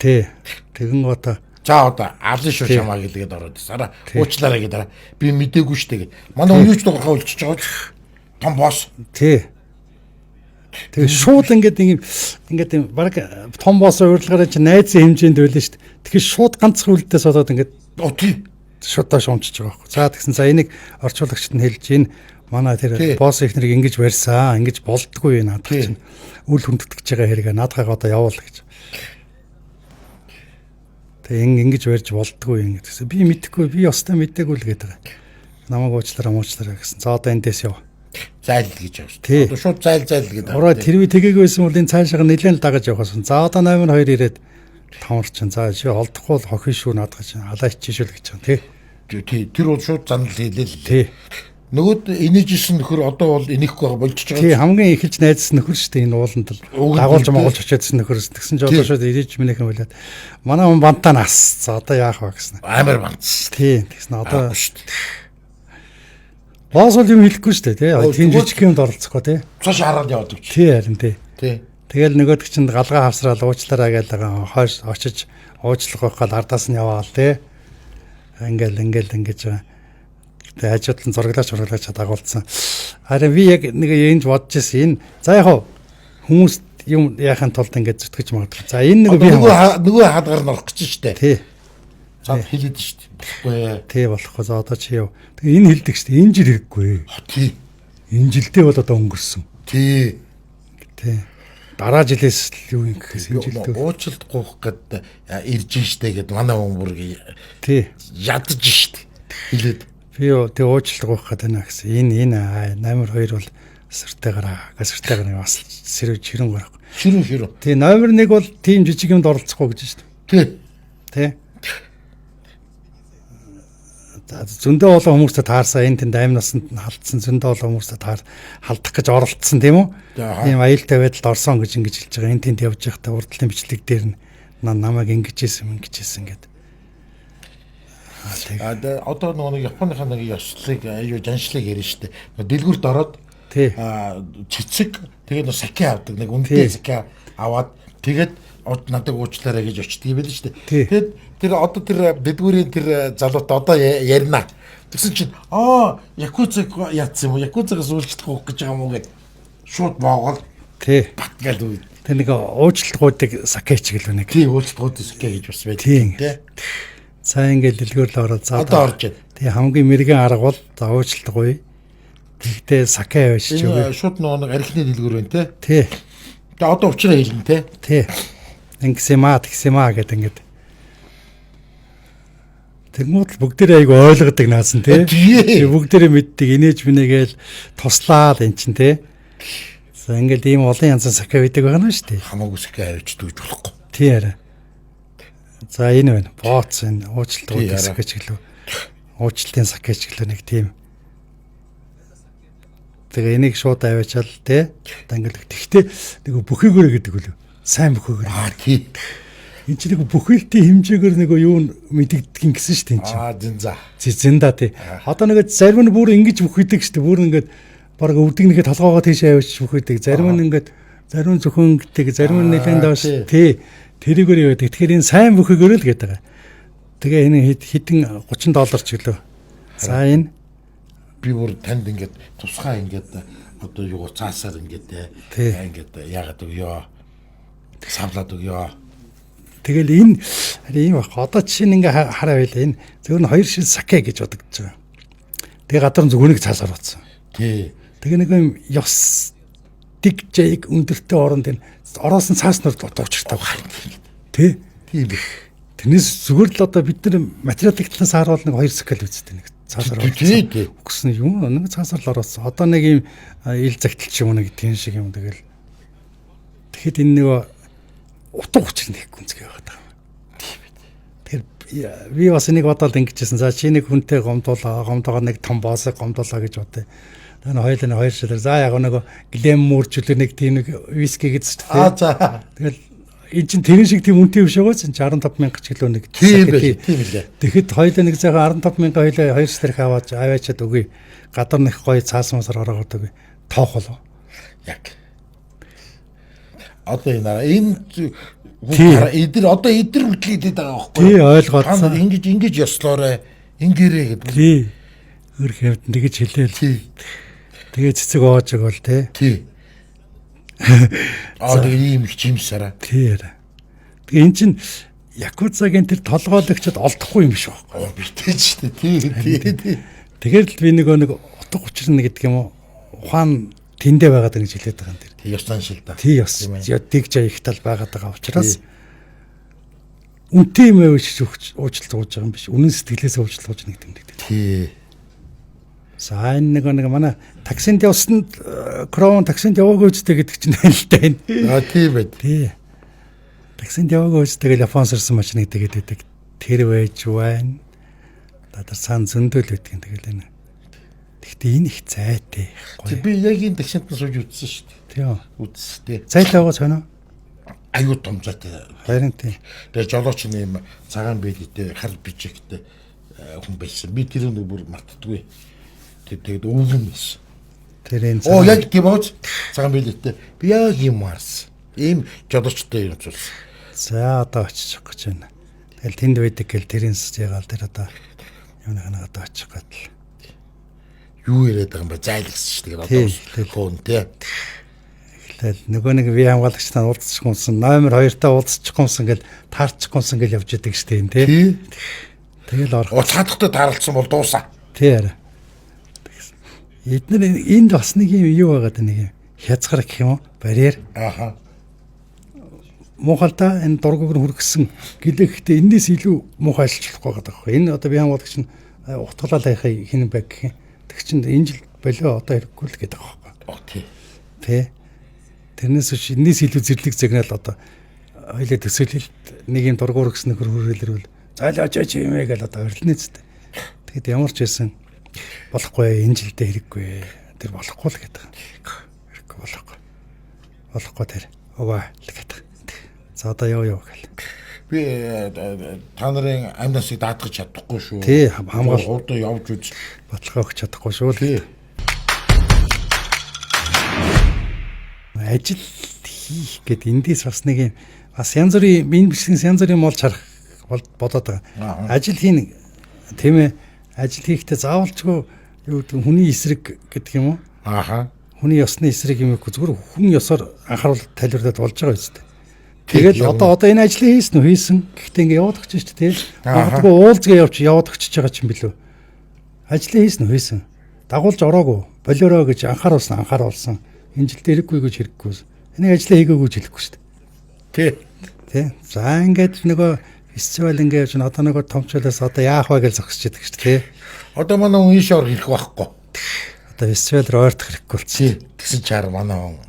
Speaker 3: Тий. Тэгэн одоо
Speaker 1: за одоо алын шүү чамаа гэлгээд ороод сараа уучлаарай гэдэг. Би мдээгүй штэ гэд. Манай өнөөч дугаараа үлчиж байгаа том босс.
Speaker 3: Тий. Тэгээ шууд ингээд юм баг том босс урилгаараа чи найзын хэмжээнд байлаа шүү дээ. Тэгэхээр шууд ганцхан үлдээс болоод ингээд
Speaker 1: тий.
Speaker 3: Шууд тааш унчиж байгаа байхгүй. За тэгсэн за энийг орчуулагчд нь хэлж ийн манай тэр босс ихнэрийг ингэж барьсан, ингэж болдгоо юм наадах чинь үл хүндэтгэж байгаа хэрэг наадхаг одоо явуул гэж. Тэгээ ингэж барьж болдгоо юм гэдгсэн. Би мэдэхгүй, би ёстой мэдээгүй л гэдэг. Намайг уучлаарай гэсэн. За одоо эндээс яв.
Speaker 1: Зайл гэж байгаа шүү. Одоо шууд зайл гэдэг.
Speaker 3: Ураа тэрвээ тэгээгүй байсан бол энэ цаашаа нэлээд дагаж явахсан. За одоо номер 2 ирээд томорчин. За чи олдохгүй л хохин шүү наадах чинь халаач чишүүл гэж байгаа
Speaker 1: тий. Тэр бол шууд занал хийлээ.
Speaker 3: Тий.
Speaker 1: Нөгөөд инээжсэн нөхөр одоо бол инехгүй байгаа болчихж байгаа.
Speaker 3: Тий, хамгийн эхэлж найзсан нөхөр шүү дээ энэ ууланд л дагуулж очиадсэн нөхөрс тэгсэн ч одоо шууд ирээж минийхэн болоод манай хүн бантаа нас. За одоо яах вэ гэсэн.
Speaker 1: Амар банц.
Speaker 3: Тий, тэгсэн одоо босс бол юм хэлэхгүй шүү дээ тий. Тийм жижиг юмд оролцохгүй тий.
Speaker 1: Цааш хараад яваад өгч.
Speaker 3: Тий, харин тий.
Speaker 1: Тий.
Speaker 3: Тэгэл нөгөөд чинь галгаа хавсраал уучлаарай гэдэг хойш очиж уучлах байхад ардаас нь яваал тий. Ингээл ингэж байгаа. Тэгээ хажуудлан зураглаач дагуулсан. Харин би яг нэг энд бодож ирсэн. Энэ за яг хүмүүс юм яхахын тулд ингээд зүтгэж магадгүй. За энэ нэг би
Speaker 1: нөгөө хадгаар нь орох гэж штэ.
Speaker 3: Тий.
Speaker 1: За хэлээд штэ. Болохгүй.
Speaker 3: Тий болохгүй. За одоо чи яв. Тэгээ энэ хэлдэг штэ. Энэ жил хэрэггүй.
Speaker 1: Тий.
Speaker 3: Энэ жилдээ бол одоо өнгөрсөн.
Speaker 1: Тий.
Speaker 3: Тий. Дараа жилээс юу юм гэхээс энэ жилдээ
Speaker 1: уучлалт гоох гээд ирж штэ гэд манай хүмүүр
Speaker 3: тий
Speaker 1: ядж штэ. Хэлээд
Speaker 3: би тэг уучлалт гоох гээд байна гэсэн. Энэ номер 2 бол сэртэйгээр бас ширэн гарах.
Speaker 1: Ширэн.
Speaker 3: Тий номер 1 бол тийм жижиг юмд оролцохгүй гэж штэ.
Speaker 1: Тий.
Speaker 3: Тий. Зөндөө олон хүмүүстэй таарсан энэ тэнд аймнасанд халдсан зөндөө олон хүмүүстэй халдах гэж оролцсон тийм үү? Тийм аюултай байдалд орсон гэж ингэж хэлж байгаа. Энэ тэнд явж байхдаа урдлын бичлэг дээр нь намайг ингэж ийсэн гэдэг.
Speaker 1: Одоо нэг Японыхаа нэг ёслыг жаншлыг ярина шүү дээ. Дэлгүрт ороод цэцэг тэгээд саки авдаг. Нэг үнэтэй саки аваад тэгээд надад уучлаарай гэж очдөг юм байл шүү дээ. Тэгээд тэр одоо тэр дэлгүүрийн тэр залуутай одоо ярина. Тэгсэн чинь Якудзаг яатсан юм уу? Якудзагаас уучлалт гоох гэж байгаа юм уу гэд шууд боогол.
Speaker 3: Тий.
Speaker 1: Батгал үе.
Speaker 3: Тэр нэг уучлалт гуйдаг сакеч гэлөө нэг.
Speaker 1: Тий, уучлалт гуйдаг саке гэж бас байдаг.
Speaker 3: Тий. За ингээд дэлгүүрлээ ороод за
Speaker 1: одоо орж байна.
Speaker 3: Тий хамгийн мэрэгэн арга бол уучлалт гуй. Тэгтээ саке байж ч үгүй.
Speaker 1: Шууд нэг архины дэлгүүр байна те.
Speaker 3: Тий.
Speaker 1: Тэгээ одоо уучраа хэлнэ те.
Speaker 3: Тий. Тэгсэмаа гэдэг ингээд. Тэгмүүд бүгдээ айгу ойлгодог наасан тий. Бүгдээ мэддэг инээж минийгээл туслаад эн чин тий. За ингээд ийм олон янзын саке байдаг байгаа нь шүү дээ.
Speaker 1: Хамаагүй саке авчдаг гэж болохгүй.
Speaker 3: Тий арай. За энэ байна. Бооц энэ уучлалт саке ч гэлөө. Уучлалтын саке ч гэлөө нэг тийм. Тэгээ энийг шууд аваачаал тий. Тангал. Тэгтээ нэг бүхийгөрэ гэдэг үлээ. Сайн бүхийгөрэ.
Speaker 1: Тий.
Speaker 2: энэ чинь нэг бүхэлдээ хэмжээгээр нэг юу мэдэгдгин гэсэн шүү дээ энэ чинь.
Speaker 1: Зин за.
Speaker 2: Зинда тий. Одоо нэг зарим нь бүр ингэж бүхийдэг шүү дээ. Бүр ингээд баг өвдөгнийхээ толгоогоо тийшээ авчиж бүхийдэг. Зарим нь ингээд зарим зөвхөн гэдэг, зарим нь нэлээд доош тий. Тэрийгээр яваад. Тэгэхээр энэ сайн бүхийгээр л гэдэг байгаа. Тэгээ энэ хэдэн $30 ч гэлөө. За энэ
Speaker 1: Би бүр танд ингээд тусгай ингээд одоо юу цаасаар ингээд ингээд яагаад өгөө. Савлаад өгөө.
Speaker 2: тэгэл энэ ийм баг. Одоо жишээ нь ингээ хараа байла. Энэ зөвхөн 2 шил саке гэж бодогдож байгаа. Тэгээ гадар нь зөвхөн цаасаар утсан.
Speaker 1: Тий.
Speaker 2: Тэгээ нэг юм ёс dig jig өндөртэй оронд энэ ороос нь цааснаар дутуучртай байна. Тэ?
Speaker 1: Тийм их.
Speaker 2: Тэрнээс зүгээр л одоо бид нар материалын талаас харуул нэг 2 сакел үзтээ нэг цаасаар өгсөн юм нэг цаасаар л ороос. Одоо нэг юм ил загталч юм нэг тийм шиг юм тэгэл. Тэгэхэд энэ нэг утга учир нэг гүнзгий байгаа юм. Тэр би бас нэг бодоод ингэжсэн. За чи нэг хүнтэй гомдоогоо нэг том боосыг гомдоолаа гэж бодъё. Тэр хоёулаа 2 шилэр. За яг нэг глэммүрчлэр нэг тийм нэг виски гэж шүү дээ.
Speaker 1: За.
Speaker 2: Тэгэл энэ чинь тэрэн шиг тийм үнэтэй биш байгаа чинь 15,000 ч гэлөө нэг.
Speaker 1: Тийм лээ.
Speaker 2: Тэгэхэд хоёулаа нэг цагаан 15,000 хоёулаа 2 шилэр аваачаад өгье. Гадар нэг гоё цаас масаар ороогоод өгье. Тоох болов.
Speaker 1: Яг. Одоо энэ эдэр одоо эдэр үтлээд байгаа байхгүй.
Speaker 2: Тий ойлгоодсан.
Speaker 1: Ингэж ёслоорой. Ингээрээ гэдэг.
Speaker 2: Тий. Өр хэмтэн тэгэж хэлээл.
Speaker 1: Тий.
Speaker 2: Тэгээ цэцэг оож байгаа бол тий.
Speaker 1: Тий. Тэгээ ийм их чимсараа.
Speaker 2: Тий. Тэгээ эн чин Якузагийн тэр толгойлогчд олдохгүй юм биш байхгүй.
Speaker 1: Битэж штэ. Тий.
Speaker 2: Тэгэхээр л би нэг утга учир нь гэдэг юм уу? Ухаан тэндэ байгаад гэж хэлээд байгаа юм тэр.
Speaker 1: Тий ёсан шил да.
Speaker 2: Тий ёс. Dig jig-tal байгаад байгаа учраас үнтэй юм авчиж уучлалт гуйж байгаа юм биш. Үнэн сэтгэлээсээ уучлалт гуйж нэг юм гэдэг.
Speaker 1: Тий.
Speaker 2: За энэ нэг манай таксинд явсанд Крон таксинд яваагүй үстэй гэдэг чинь хэлтэй байна.
Speaker 1: Тийм байд.
Speaker 2: Тий. Таксинд яваагүй үстэй гэж Японоос ирсэн машиныг тэгээд байдаг. Тэр байж байна. Дадар сан зөндөл өгдөг юм тэгэл энэ. Гэхдээ энэ их зайтай.
Speaker 1: Би яг энэ таксинд сууж үзсэн шүү дээ.
Speaker 2: Тийм.
Speaker 1: Үзстэй.
Speaker 2: Зайтай байгаа сонио.
Speaker 1: Аюу том зайтай.
Speaker 2: Харин тийм.
Speaker 1: Тэгээ жолооч нэм цагаан бэлэтэй хар бижигтэй хүн байсан. Би тэр нэг бүр мартдаггүй. Тэгээд өвгөн байсан.
Speaker 2: Тэр энэ
Speaker 1: Оо яг тийм ooz цагаан бэлэтэй. Би яг юм марс. Ийм жолоочтой юм зүйл.
Speaker 2: За одоо очиж гэж байна. Тэгэл тэнд байдаг гэл тэрийн ягаал тэр одоо юу нэг одоо очих гэдэг.
Speaker 1: Юу яриад байгаа юм бэ? Зайлагс шүү дээ. Одоо хөөн тий.
Speaker 2: Тэгэл нөгөө нэг ви хамгаалагчтай уулзчихгүйсэн номер 2-таа уулзчихгүйсэн гэл таарчихгүйсэн гэл явж идэг шүү дээ тий. Тэгэл орох.
Speaker 1: Цаадахтай таарлцсан бол дуусаа.
Speaker 2: Тий арай. Эдгээр энд бас нэг юм юу байгаад нэг юм хязгаар гэх юм уу? Барьер.
Speaker 1: Ааха.
Speaker 2: Монголда энэ дургууг нь хүргэсэн гэлэхдээ энэс илүү муухай ажиллахгүй байгаа байхгүй. Энэ одоо би хамгаалагч нь утгалаа хин баг гэх юм. Тэг чин энэ жил болоо одоо хэрэггүй л гэдэг байгаа байхгүй. Тий. Тэрнээс биш энэс илүү зэрлэг загнаал одоо хоёлаа төсөөлөлт нэг юм дургуур гэсэн нөхөр хүрээлэрвэл зайлаач юм ээ гэл одоо орилно зү. Тэгэхэд ямар ч байсан болохгүй энэ жилдээ хэрэггүй. Тэр болохгүй л гэдэг. Хэрэггүй болохгүй. Болохгүй тэр. Өвөө л гэдэг. За одоо яв гэл.
Speaker 1: Би та нарын амнасыг даатгах чадахгүй шүү.
Speaker 2: Тий хамгаалал
Speaker 1: одоо явж үз.
Speaker 2: баталгаа өгч чадахгүй шүү. Тий. Ажил хийх гэд эндээс бас нэг юм бас янз бүрийн энэ бичсэн янз бүрийн мол чарах бодоод байгаа. Ажил хийн тийм ээ. Ажил хийхдээ заавалчгүй юу гэдэг хүний эсрэг гэдэг юм уу?
Speaker 1: Ааха.
Speaker 2: Хүний ёсны эсрэг юм уу? Зүгээр хүн ёсоор анхааруулалт тайлбарлаад болж байгаа үстэй. Тэгэл одоо энэ ажлыг хийсэн үү? Хийсэн. Гэхдээ ингэ яваад өгч шүү дээ. Магадгүй уулзгаа яваад өгчөж байгаа ч юм билүү. Ажлыг хийсэн үү? Хийсэн. Дагуулж ороогүй. Болоороо гэж анхааруулсан. Энэ жилд хэрэггүй гэж хэрэггүй. Энийг ажлаа хийгээгүй гэж хэлэхгүй шүү дээ. Тий. За ингээд нөгөө фестивал ингээд явж одоо нөгөө томчлоос одоо яах вэ гэж зогсож идэг шүү дээ.
Speaker 1: Одоо манай хүн ийш ор ирэх байхгүй.
Speaker 2: Одоо фестивал руу ойртох хэрэггүй болчихсон.
Speaker 1: Тэгсэн чаар манай хүн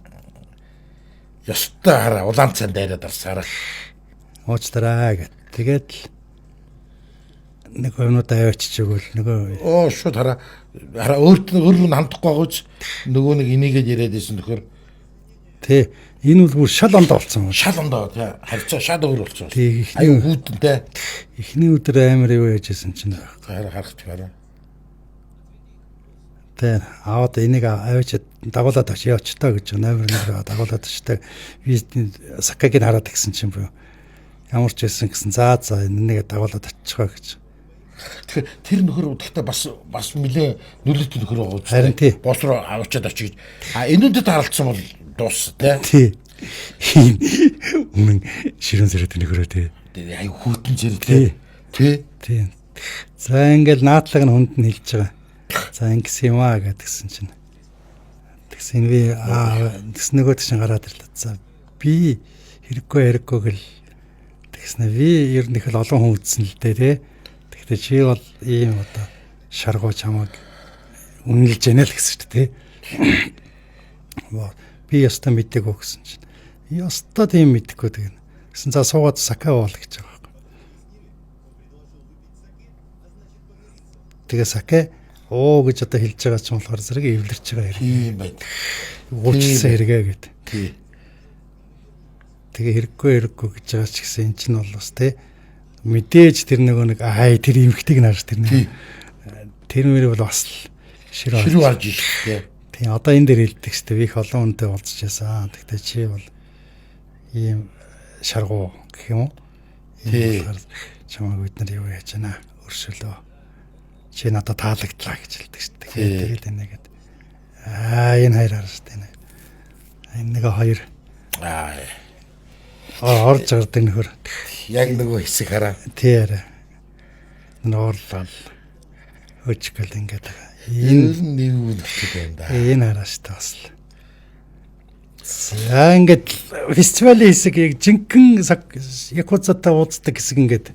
Speaker 1: ёстой хараа улаан цан дайраад арсаараа.
Speaker 2: Уучлаарай гэд. Тэгээд нэг юмудаа авчиж өгөөл нөгөө
Speaker 1: шууд хараа өөрт нь хандахгүй байгаач нөгөө нэг энийгээд яриад байсан төхөр
Speaker 3: Тий. Энэ бол бүр шал ондоо болсон.
Speaker 1: Шал ондоо тий харьцаа шал өөр болсон.
Speaker 3: Тий.
Speaker 1: Аюу хүүдэнтэй.
Speaker 3: Эхний өдөр амар юу яжсэн чинь.
Speaker 1: Харах тиймээ.
Speaker 3: Тэ аваад энийг авчиад дагуулад очиж явчтаа гэж номер нэг дагуулад очтой би Сакагийг хараад гисэн чинь бүү ямар ч байсан гэсэн за энийг дагуулад очихоо гэж.
Speaker 1: Тэгэхээр тэр нөхөр гэхдээ бас нэлээ нөлөөт нөхөр байгаа.
Speaker 3: Харин тий.
Speaker 1: Босс руу авчиад очиж энүүдэд харалцсан бол дуус
Speaker 3: Тий.
Speaker 1: тий.
Speaker 3: Өмнө ширүүн зэрэг нөхөрөө тий.
Speaker 1: Аюу хүүтэн зэрэг тий.
Speaker 3: Тий. За ингээл наадлага нь хүнд нь хэлж байгаа. За ингэсэн юм аа гэдгсэн чинь. Тэгсэн би тэгс нөгөөд чинь гараад ирлээ. За би хэрэггүй гэл тэгснэ би ер нь их л олон хүн үзсэн л дээ тий. Тэгтээ чи бол ийм одоо шаргуу чамаг үнэлж яана л гэсэн чинь тий. Би ястаа мэдээгүй гэсэн чинь. Ястаа тийм мэдэхгүй тэгнэ. Гэсэн за суугаад сакаа бол гэж байгаа байхгүй. Тэгээ сакаа гэж одоо хэлж байгаа ч юм болохоор зэрэг эвлэрч байгаа хэрэг.
Speaker 1: Тийм байт.
Speaker 3: Уулчсан хэрэгээ гэд.
Speaker 1: Тий.
Speaker 3: Тэгээ хэрэггүй гэж байгаа ч гэсэн эн чинь бол бас тий мэдээж тэр нэг тэр эмхтийг нарж тэр нэг тэр мөр бол бас ширүү
Speaker 1: харж ирсэн тий.
Speaker 3: тий одоо энэ дээр хэлдэг штэ би их олон хүнтэй уулзч яасан. Тэгтээ чи бол ийм шаргуу гэх юм уу?
Speaker 1: Тий.
Speaker 3: Чамайг бид нар юу яаж байна? Өршөөлөө. Чи надад таалагдлаа гэж хэлдэг шүү дээ. Тэгээд энэгээд энэ хоёр харж шүү дээ. Энэ нэг хоёр орж гардаг нөхөр.
Speaker 1: Яг нөгөө хэсэг хараа.
Speaker 3: Тий арай. Ноорлал өчгөл ингээд
Speaker 1: энэ нэг үгтэй юм да.
Speaker 3: Энэ хараа шүү дээ бас л. За ингээд фестивалийн хэсэг яг жинхэнэ якузатай уулздаг хэсэг ингээд.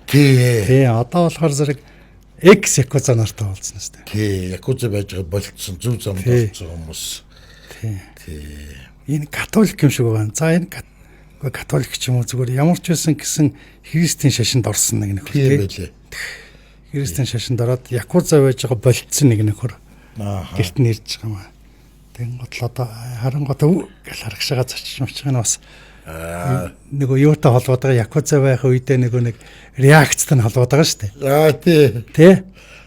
Speaker 1: Тий.
Speaker 3: Одоо болохоор зэрэг X якуза нартай уулзсан шүү дээ.
Speaker 1: Тий, якуза байж байгаа болцсон зөв замд болсон хүмүүс.
Speaker 3: Тий. Энэ католик юм шиг байгаа. За энэ католик ч юм уу зүгээр ямар ч байсан гэсэн христийн шашинд орсон нэг нөхөр
Speaker 1: тий.
Speaker 3: Христийн шашинд ороод якуза байж байгаа болцсон нэг нөхөр. Гэрт нь ирж байгаа юм аа. Тэгэн гол одоо харангуйтай гэл харагшаага зочиж мч байгаа нь бас нөгөө юутай холбоод байгаа якуза байх үедээ нэг реакцтай нь холбоод байгаа шүү дээ.
Speaker 1: Тий.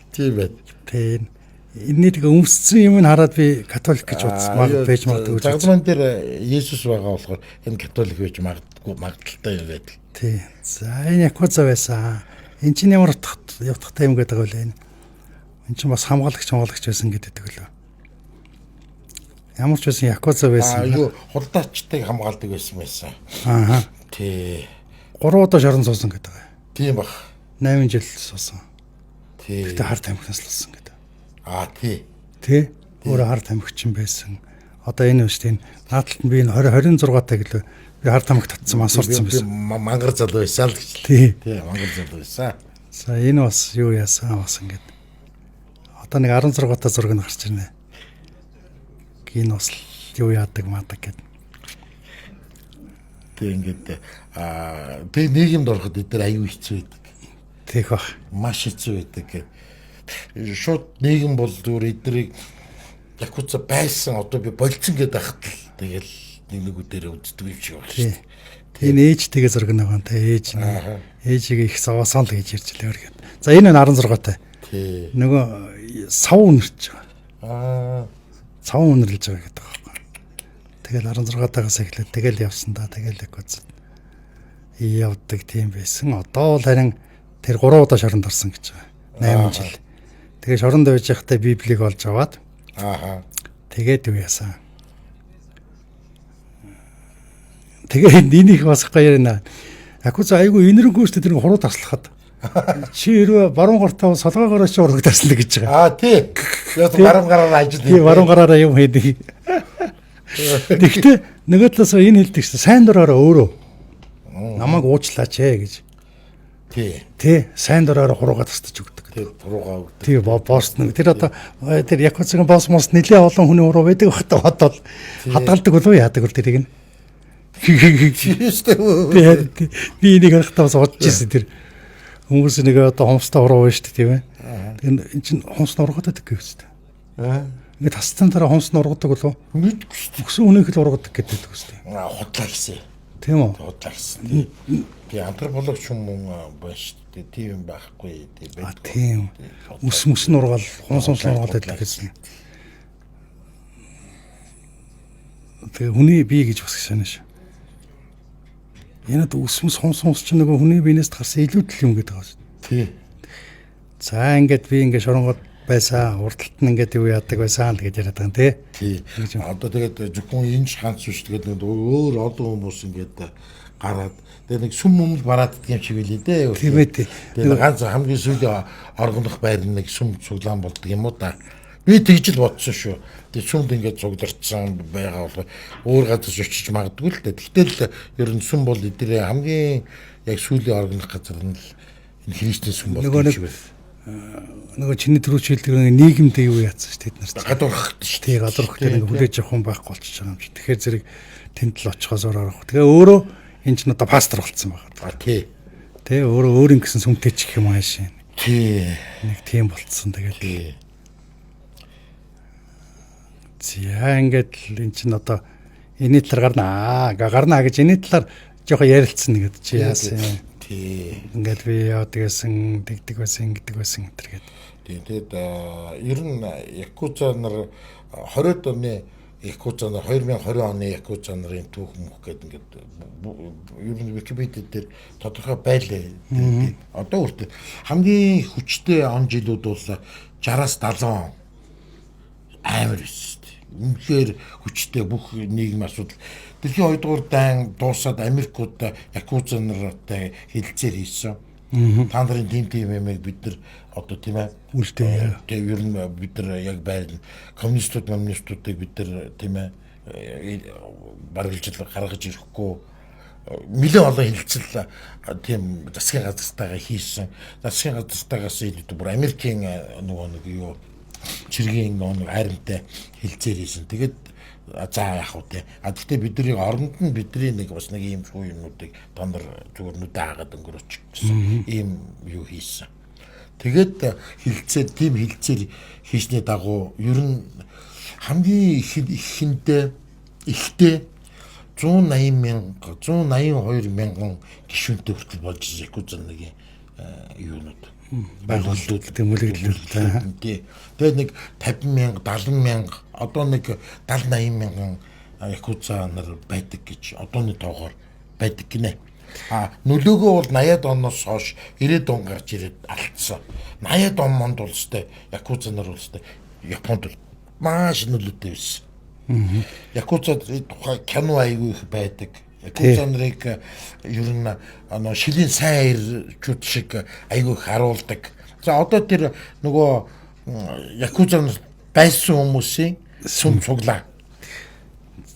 Speaker 1: Тийм байт.
Speaker 3: Тий. Энэний тэгээ өмссөн юм хараад би католик гэж бодсон байж магадгүй.
Speaker 1: Загламан дээр Есүс байгаа болохоор энэ католик байж магадaltaй юм байдаг.
Speaker 3: Тий. За энэ якуза байсан. Энд чинь ямар явтахтай юм гэдэг вэ энэ? Энд чинь бас хамгаалагч байсан гэдэг лөө. Ямар ч байсан якуза байсан.
Speaker 1: Юу хулдаачтай хамгаалдаг байсан.
Speaker 3: Ааха.
Speaker 1: Тий.
Speaker 3: 3 удаа шорон суусан гэдэг.
Speaker 1: Тийм баг.
Speaker 3: 8 жил суусан.
Speaker 1: Тий.
Speaker 3: Гэтэ харт амхнаас л болсон гэдэг.
Speaker 1: Тий.
Speaker 3: Тий. Өөрөө харт амхчин байсан. Одоо энэ үст энэ наадталд нь би энэ 26 таа гэлээ. Би харт амх татсан мансурцсан байсан.
Speaker 1: Мангар залуу байсан л гэж.
Speaker 3: Тий.
Speaker 1: Тий, мангар залуу байсан.
Speaker 3: За энэ бас юу яасан бас ингээд. Одоо нэг 16 таа зураг нь гарч ирнэ. Энэ бас юу яадаг мадаг гэдэг.
Speaker 1: Тэг ингээд би нийгэмд ороход эдгээр аюу хэцүү байдаг.
Speaker 3: Тийх бах.
Speaker 1: Маш хэцүү байдаг. Шууд нийгэм бол зүгээр эднийг якуза байсан одоо би болцсон гэдэг ахт л тэгэл нэгнүүдээр үздэг юм шиг байна шүү дээ.
Speaker 3: Энэ ээжтэйгээ зураг нэг та ээж нь ээжийг их саваасан л гэж ярьж лээ гэдэг. За энэ нь 16 таа.
Speaker 1: Тий.
Speaker 3: Нөгөө сав үнэрч байгаа. Цав үнэрлж байгаа гэдэг байхгүй. Тэгэл 16 тагаас эхлээд тэгэл явсан да. Тэгэл якуза явдаг тийм байсан. Одоо бол харин тэр 3 удаа шоронд орсон гэж байгаа. 8 жил. Тэгээ шоронд байж байхдаа библийг олж аваад. Тэгээд юу яасан. Тэгээ энийг бас гоё ярина. Якуза айгу инэрэнгүй шүү дээ тэр хуруу таслахад. Чи хэрвээ баруун гартаа солгоогоор чи ураг тасна гэж байгаа.
Speaker 1: Тий. Яг баруун гараараа ажил.
Speaker 3: Тий, баруун гараараа юм хийдэг. Тэгтээ нөгөө талаас энэ хэлдэг шүү дээ. Сайн дураараа өөрөө. Намайг уучлаач гэж.
Speaker 1: Тий.
Speaker 3: Тий, сайн дураараа хуруугаа тасдаж өгдөг.
Speaker 1: Тий, хуруугаа өгдөг.
Speaker 3: Тий, босс нэг. Тэр одоо тэр якузагийн босс мос нэлээ олон хүний хуруу байдаг бахта бодвол хадгалдаг болов яадаг бол тэрийг нь. Би энийг харахтаа бас бодож ирсэн тэр. Хүмүүс нэг одоо хомстой уруу байна шүү дээ тийм ээ. Тэгэхээр эн чинь хомстой уруугаад байдаг гэж байна. Ингээд тасцсан дараа хонс нь ургадаг болов.
Speaker 1: Мэдгүй шүү дээ.
Speaker 3: Өксөн үнийх л ургадаг гэдэг үстэй.
Speaker 1: Худлаа гэсэн.
Speaker 3: Тийм үү?
Speaker 1: Худлаа гэсэн. Би антропологч юм байна шүү дээ. Тийм юм байхгүй.
Speaker 3: Тийм. Үс нь ургаал, хонс нь ургаал гэдэг гэсэн. Тэгээ хүний бие гэж бас санааш. Янад үсмэс хонс ч нөгөө хүний биенээс гарсан илүүдэл юм гэдэг байна.
Speaker 1: Тий.
Speaker 3: За ингээд би ингээд шоронгод байсан, урдталт нь ингээд юу яадаг байсан л гэж яриад байгаа юм тий.
Speaker 1: Одоо тэгээд зөвхөн энэ шанс биш тэгээд өөр олон хүмүүс ингээд гараад тэгээд нэг сүм өмнө бараад идэх юм шиг үлээ дээ.
Speaker 3: Тийм ээ тий.
Speaker 1: Тэгээд ганц хамгийн сүүлийн оргонох байр нэг сүм цуглаан болдог юм уу та. Би тэгж л бодсон шүү. Тэгээд сүмд ингээд цугларчсан байгаа бол өөр газар очиж магадгүй л дээ. Тэгтэл ер нь сүм бол эдгээр хамгийн яг сүүлийн оргонох газар нь энэ христийн сүм болдог юм шиг байна.
Speaker 3: Нөгөө чиний түрүү шилдэг нийгэмдээ юу яатсан ш тэд нарт
Speaker 1: гадуурхах шүү.
Speaker 3: Тий гадуурхах гэдэг хүлээж авах хүн байхгүй болчихж байгаа юм чи. Тэгэхээр зэрэг тэнд л очихоос орох. Тэгээ өөрөө энэ ч одоо пастор болцсон байгаа.
Speaker 1: Тий.
Speaker 3: Тэ өөрөө өөрийн гэсэн сүмтэй ч гэх юм ааш.
Speaker 1: Тий.
Speaker 3: Нэг тийм болцсон тэгээд.
Speaker 1: Тий.
Speaker 3: За ингээд л эн чин одоо энэ талаар гарнаа гэж энэ талаар жоохон ярилцсан гэдэг чи яасан юм. Ингээд би яадаг гэсэн, тэгдэг байсан, ингэдэг байсан гэтэр гээд.
Speaker 1: Тэгээд ер нь Якуза нар 20-д оны Якуза нар 2020 оны Якуза нарын түүх мөх гэдэг ингээд ер нь Википедиа дээр тодорхой байлаа. Одоо үргэлж хамгийн хүчтэй он жилүүд бол 60-аас 70 амар биш. Үнэхээр хүчтэй бүх нийгмийн асуудал. Дэлхийн 2-р дайн дуусаад Америкууд Якуза нартай хилцээр хийсэн. Та нарын тийм юмыг бид нар одоо тийм ээ
Speaker 3: үлдээ.
Speaker 1: Тэгээ ер нь бид нар яг байр коммунистуудыг бид нар тийм ээ барилжил гаргаж ирэхгүй нэлээд олон хилцэл тийм засгийн газартайгаа хийсэн. Засгийн газартаагаас илүү бүр Америкийн нөгөө нэг юу чиргийн нэг хайрамтай хилцээр хийсэн. Тэгээд за яах вэ? Гэхдээ бидний оронд нь бидний нэг бас нэг ийм шуу юмнуудыг донор зүгээр нүдэ хаагаад өнгөрөөч гэсэн ийм юу хийсэн. Тэгээд тийм хилцээр хийсний дагуу ер нь хамгийн ихэнтэй 182 мянган гишүүнтэй хүртэл болж Якуза нэг юунууд
Speaker 3: байгууллагууд гэдэг мүлэглэлүүд.
Speaker 1: Тэгээд нэг 50 мянга, 70 мянга, одоо нэг 70-80 мянган Якуза нар байдаг гэж одооны тоогоор байдаг гинэ. Нөлөөгөө бол 80-ад оноос хойш 90-ад он гарч ирээд алдсан. 80-ад онд бол өстэй Якуза нар бол өстэй Японд маш нөлөөтэй байсан. Якуза тухай кино аягүй их байдаг. Якуза нарыг ер нь шилийн сайн ирчүүд шиг аягүй их харуулдаг. За одоо тэр нөгөө Якуза байсан хүмүүсийн сүм цуглаа.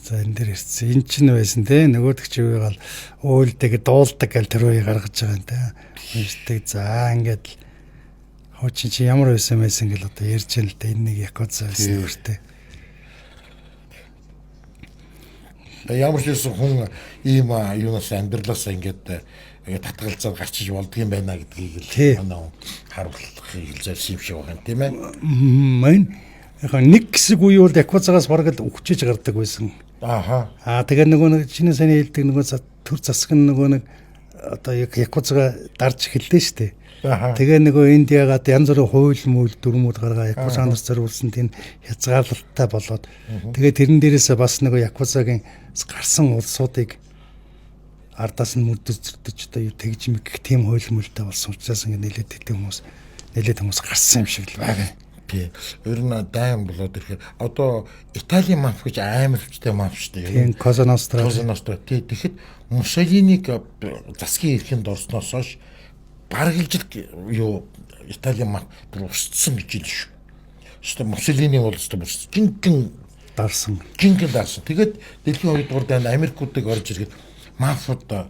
Speaker 3: За энэ дээр ирсэн. Энд ч байсан те нөгөөдөг чи үеийг уйлдаг, дуулдаг гэл тэр үеийг гаргаж байгаа юм те. Ирдэг. За ингээд хуучин чи ямар байсан гэл одоо ярьж байна л да. Энэ нэг Якуза байсан үртэй.
Speaker 1: Ямар ч байсан хүн ийм юунаас амьдралаас ингээд татгалзаад гарчиж болдгийм байна гэдгийг л манай харуулахыг хэлжсэн юм шиг байна тийм ээ.
Speaker 3: Мэн яг нэг хэсэг үе бол Якузагаас бараг л өгчөж гардаг байсан. Тэгээ нөгөө чиний сайн хэлдэг нөгөө төр засаг нөгөө нэг одоо Якузага дарж эхэллээ шүү дээ. Тэгээ нөгөө энд ягаад янз бүрийн хууль мөл дүрмүүд гаргаа Якуза нар зориулсан тийм хязгаарлалттай болоод тэгээ тэрэн дээрээс бас нөгөө Якузагийн гарсан улсуудыг ардаас нь мөрдөж одоо тэгж мэгэх тийм хууль мөлтэй болсон учраас ингээд нэлээд хүмүүс гарсан юм шиг л байна.
Speaker 1: Тий. Ер нь дайм болоод ирэхээр одоо Италийн маф гэж амар хүчтэй маф шүү дээ.
Speaker 3: Тийм Коза Ностра.
Speaker 1: Тий. Тэгэхэд Муссолинийг засгийн эрхэнд орсноос хойш баргалжил юу Италийн маф усцсан гэж л шүү. Гэхдээ Муссолини бол жинхэнэ
Speaker 3: дарсан.
Speaker 1: Тэгээд дэлхийн 2-р дайнд Америкуудыг орж ирэхэд мафууд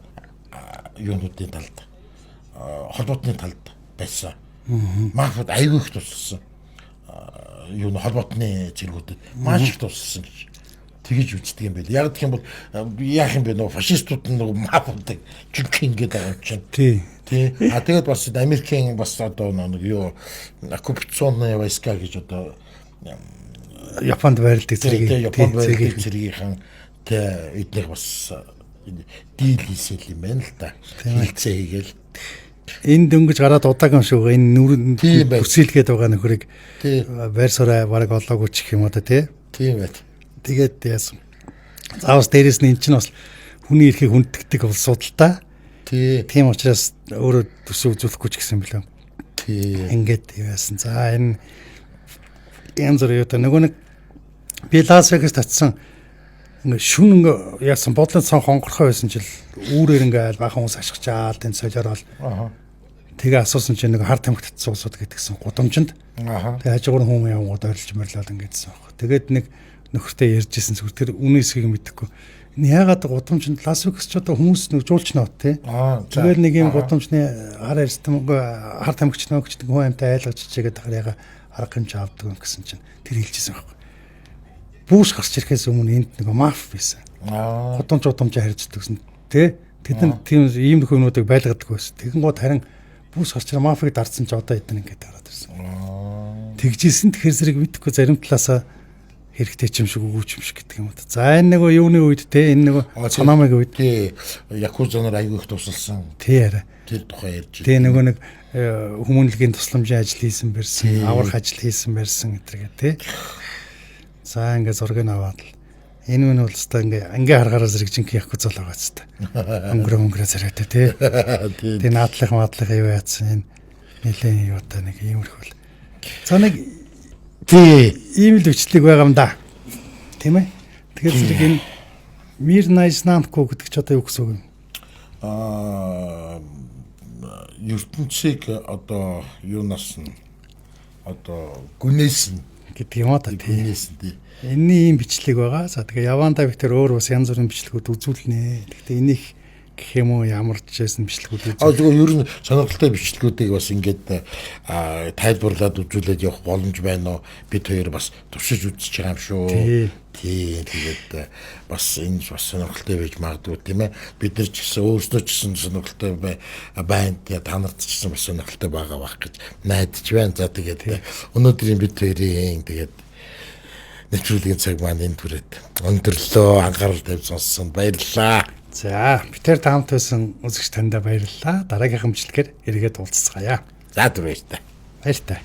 Speaker 1: юунуудын талд холбоотны талд байсан. Мафууд аягүй их туссан. Юу холбоотны зэргүүдэд маш их туссан гэж тэгэж үздэг юм байл. Яг гэх юм бол яах юм бэ нөө фашистууд нь нөгөө мафуудыг жинхэнэ ингээд байгаа юм чинь. Тий. Тэгээд бас Америкийн бас одоо нэг юу оккупационные войска гэж одоо
Speaker 3: Японд байрладаг
Speaker 1: Тэгээ
Speaker 3: зэрэг
Speaker 1: Японд байдаг зэргийнхэн тэ эднийх бас дийл хийсэл юм байна л да. Хилцээ хийгээл.
Speaker 3: энэ дөнгөж гараад удаагийн шүү энэ нүрэн
Speaker 1: Тийм байна.
Speaker 3: бүсэлгээд байгаа нөхрийг
Speaker 1: Тий.
Speaker 3: байр сураа бараг олоогүй ч гэх юм уу тий.
Speaker 1: Тийм байт.
Speaker 3: Тэгээд яасан. Заавал дээрэс нь эн чинь бас хүний эрхийг хүнддэг бол судалтай.
Speaker 1: Тий.
Speaker 3: Тийм учраас өөрөө төсөө үзүүлэхгүй ч гэсэн билээ.
Speaker 1: Тий.
Speaker 3: Ингээд яасан. За энэ янз бүр юу та нөгөө нэг би Лас Вегас татсан ингээ шүн ингээ яасан бодлон сон хонгорхой байсан чил үүрээр ингээ бахан ус ашигчаал энэ солиорол
Speaker 1: Аха.
Speaker 3: тэгээ асуусан чинь нэг хар тамхи татсан усууд гэдгсэн гудамжинд
Speaker 1: Аха.
Speaker 3: тэгээ хажуугаар хүмүүс явгууд ойрлж мөрлөөл ингээдсэн баг. Тэгээд нэг нөхөртэй ярьжсэн зүгээр тэр үнээсгийг мэдэхгүй. Энэ яагаад гудамжинд Лас Вегас ч одоо хүмүүс нэг жуулч нот тий. Тэгэл нэг юм гудамжны хар эрсдэмгүй хар тамхич нөхч нэг хүн амтай айлгаж чигээд тахаар яга арга хэмжээ авдаг юм гэсэн чинь тэр хэлжсэн баг. Бүүс гарч ирэхээс өмнө энд нэг маф байсан. Гудамж харьцдаг гэсэн тий. Тэд нар тийм ийм нөхөөнүүдийг байлгадаг байсан. Тэгэн гот харин бүүс гарч ирээ мафыг дарцсан ч одоо эдэн ингээд гараад ирсэн. Тэгжсэн тэгэхээр зэрэг мэдхгүй зарим талаасаа хэрэгтэй ч юм шиг үгүй ч юм шиг гэдэг юм уу. За энэ нөгөө юуны үед те энэ нөгөө цономыг үед
Speaker 1: тий якузанаар аягүй их тусалсан.
Speaker 3: тий арай.
Speaker 1: Тэр тухай ярьж.
Speaker 3: Тий нөгөө нэг хүмүүнлэгийн тусламжийн ажил хийсэн бэрсэн, аврах ажил хийсэн бэрсэн гэтэргээ тий. За ингээ зургийг аваад л энэ мөн бол өстой ингээ харахаараа зэрэг жинхэнэ якуз л байгаа ч та. Өнгөрөө зэрэгтэй тий. Тий наадлах юу яатсан энэ нэлээд юу та нэг иймэрхүү. За нэг тий ийм л өвчлөг байгаа юм да. Тийм ээ. Тэгэхээр зэрэг энэ Мирна Иснамко гэдэг ч одоо юу гэсэн үг юм?
Speaker 1: ертөнцийг одоо юунаас нь одоо гүнээс нь
Speaker 3: гэдэг юм аа та тий.
Speaker 1: гүнээс нь тий.
Speaker 3: Энэний ийм бичлэг байгаа. За тэгээ Яванда Виктор өөр бас янз бүрийн бичлэгүүд үзүүлнэ. Гэхдээ энийг гэх юм уу ямар ч жисэн бичлэгүүд үзүүлнэ.
Speaker 1: Зүгээр ер нь сонирхолтой бичлэгүүдийг бас ингээд тайлбарлаад үзүүлээд явах боломж байна уу? Бид хоёр бас туршиж үзэж байгаа юм шүү. Тий. Тэгээд бас энэ бас сонирхолтой байж магадгүй тийм ээ. Бид нар ч гэсэн өөрсдөө ч гэсэн сонирхолтой байна. Та нарт ч гэсэн бас сонирхолтой байгаа байх гэж найдаж байна. За тэгээд өнөөдрийн бид хоёрын тэгээд нэвтрүүлгийн цаг маань энэ түрээд өндөрлөө анхаарал тавьж сонссон баярлалаа.
Speaker 3: За, битэр таамт байсан үзэгч таньда баярлалаа. Дараагийн бичлэгээр эргээд уулзцгаая.
Speaker 1: За түр баяртай.
Speaker 3: Баяртай.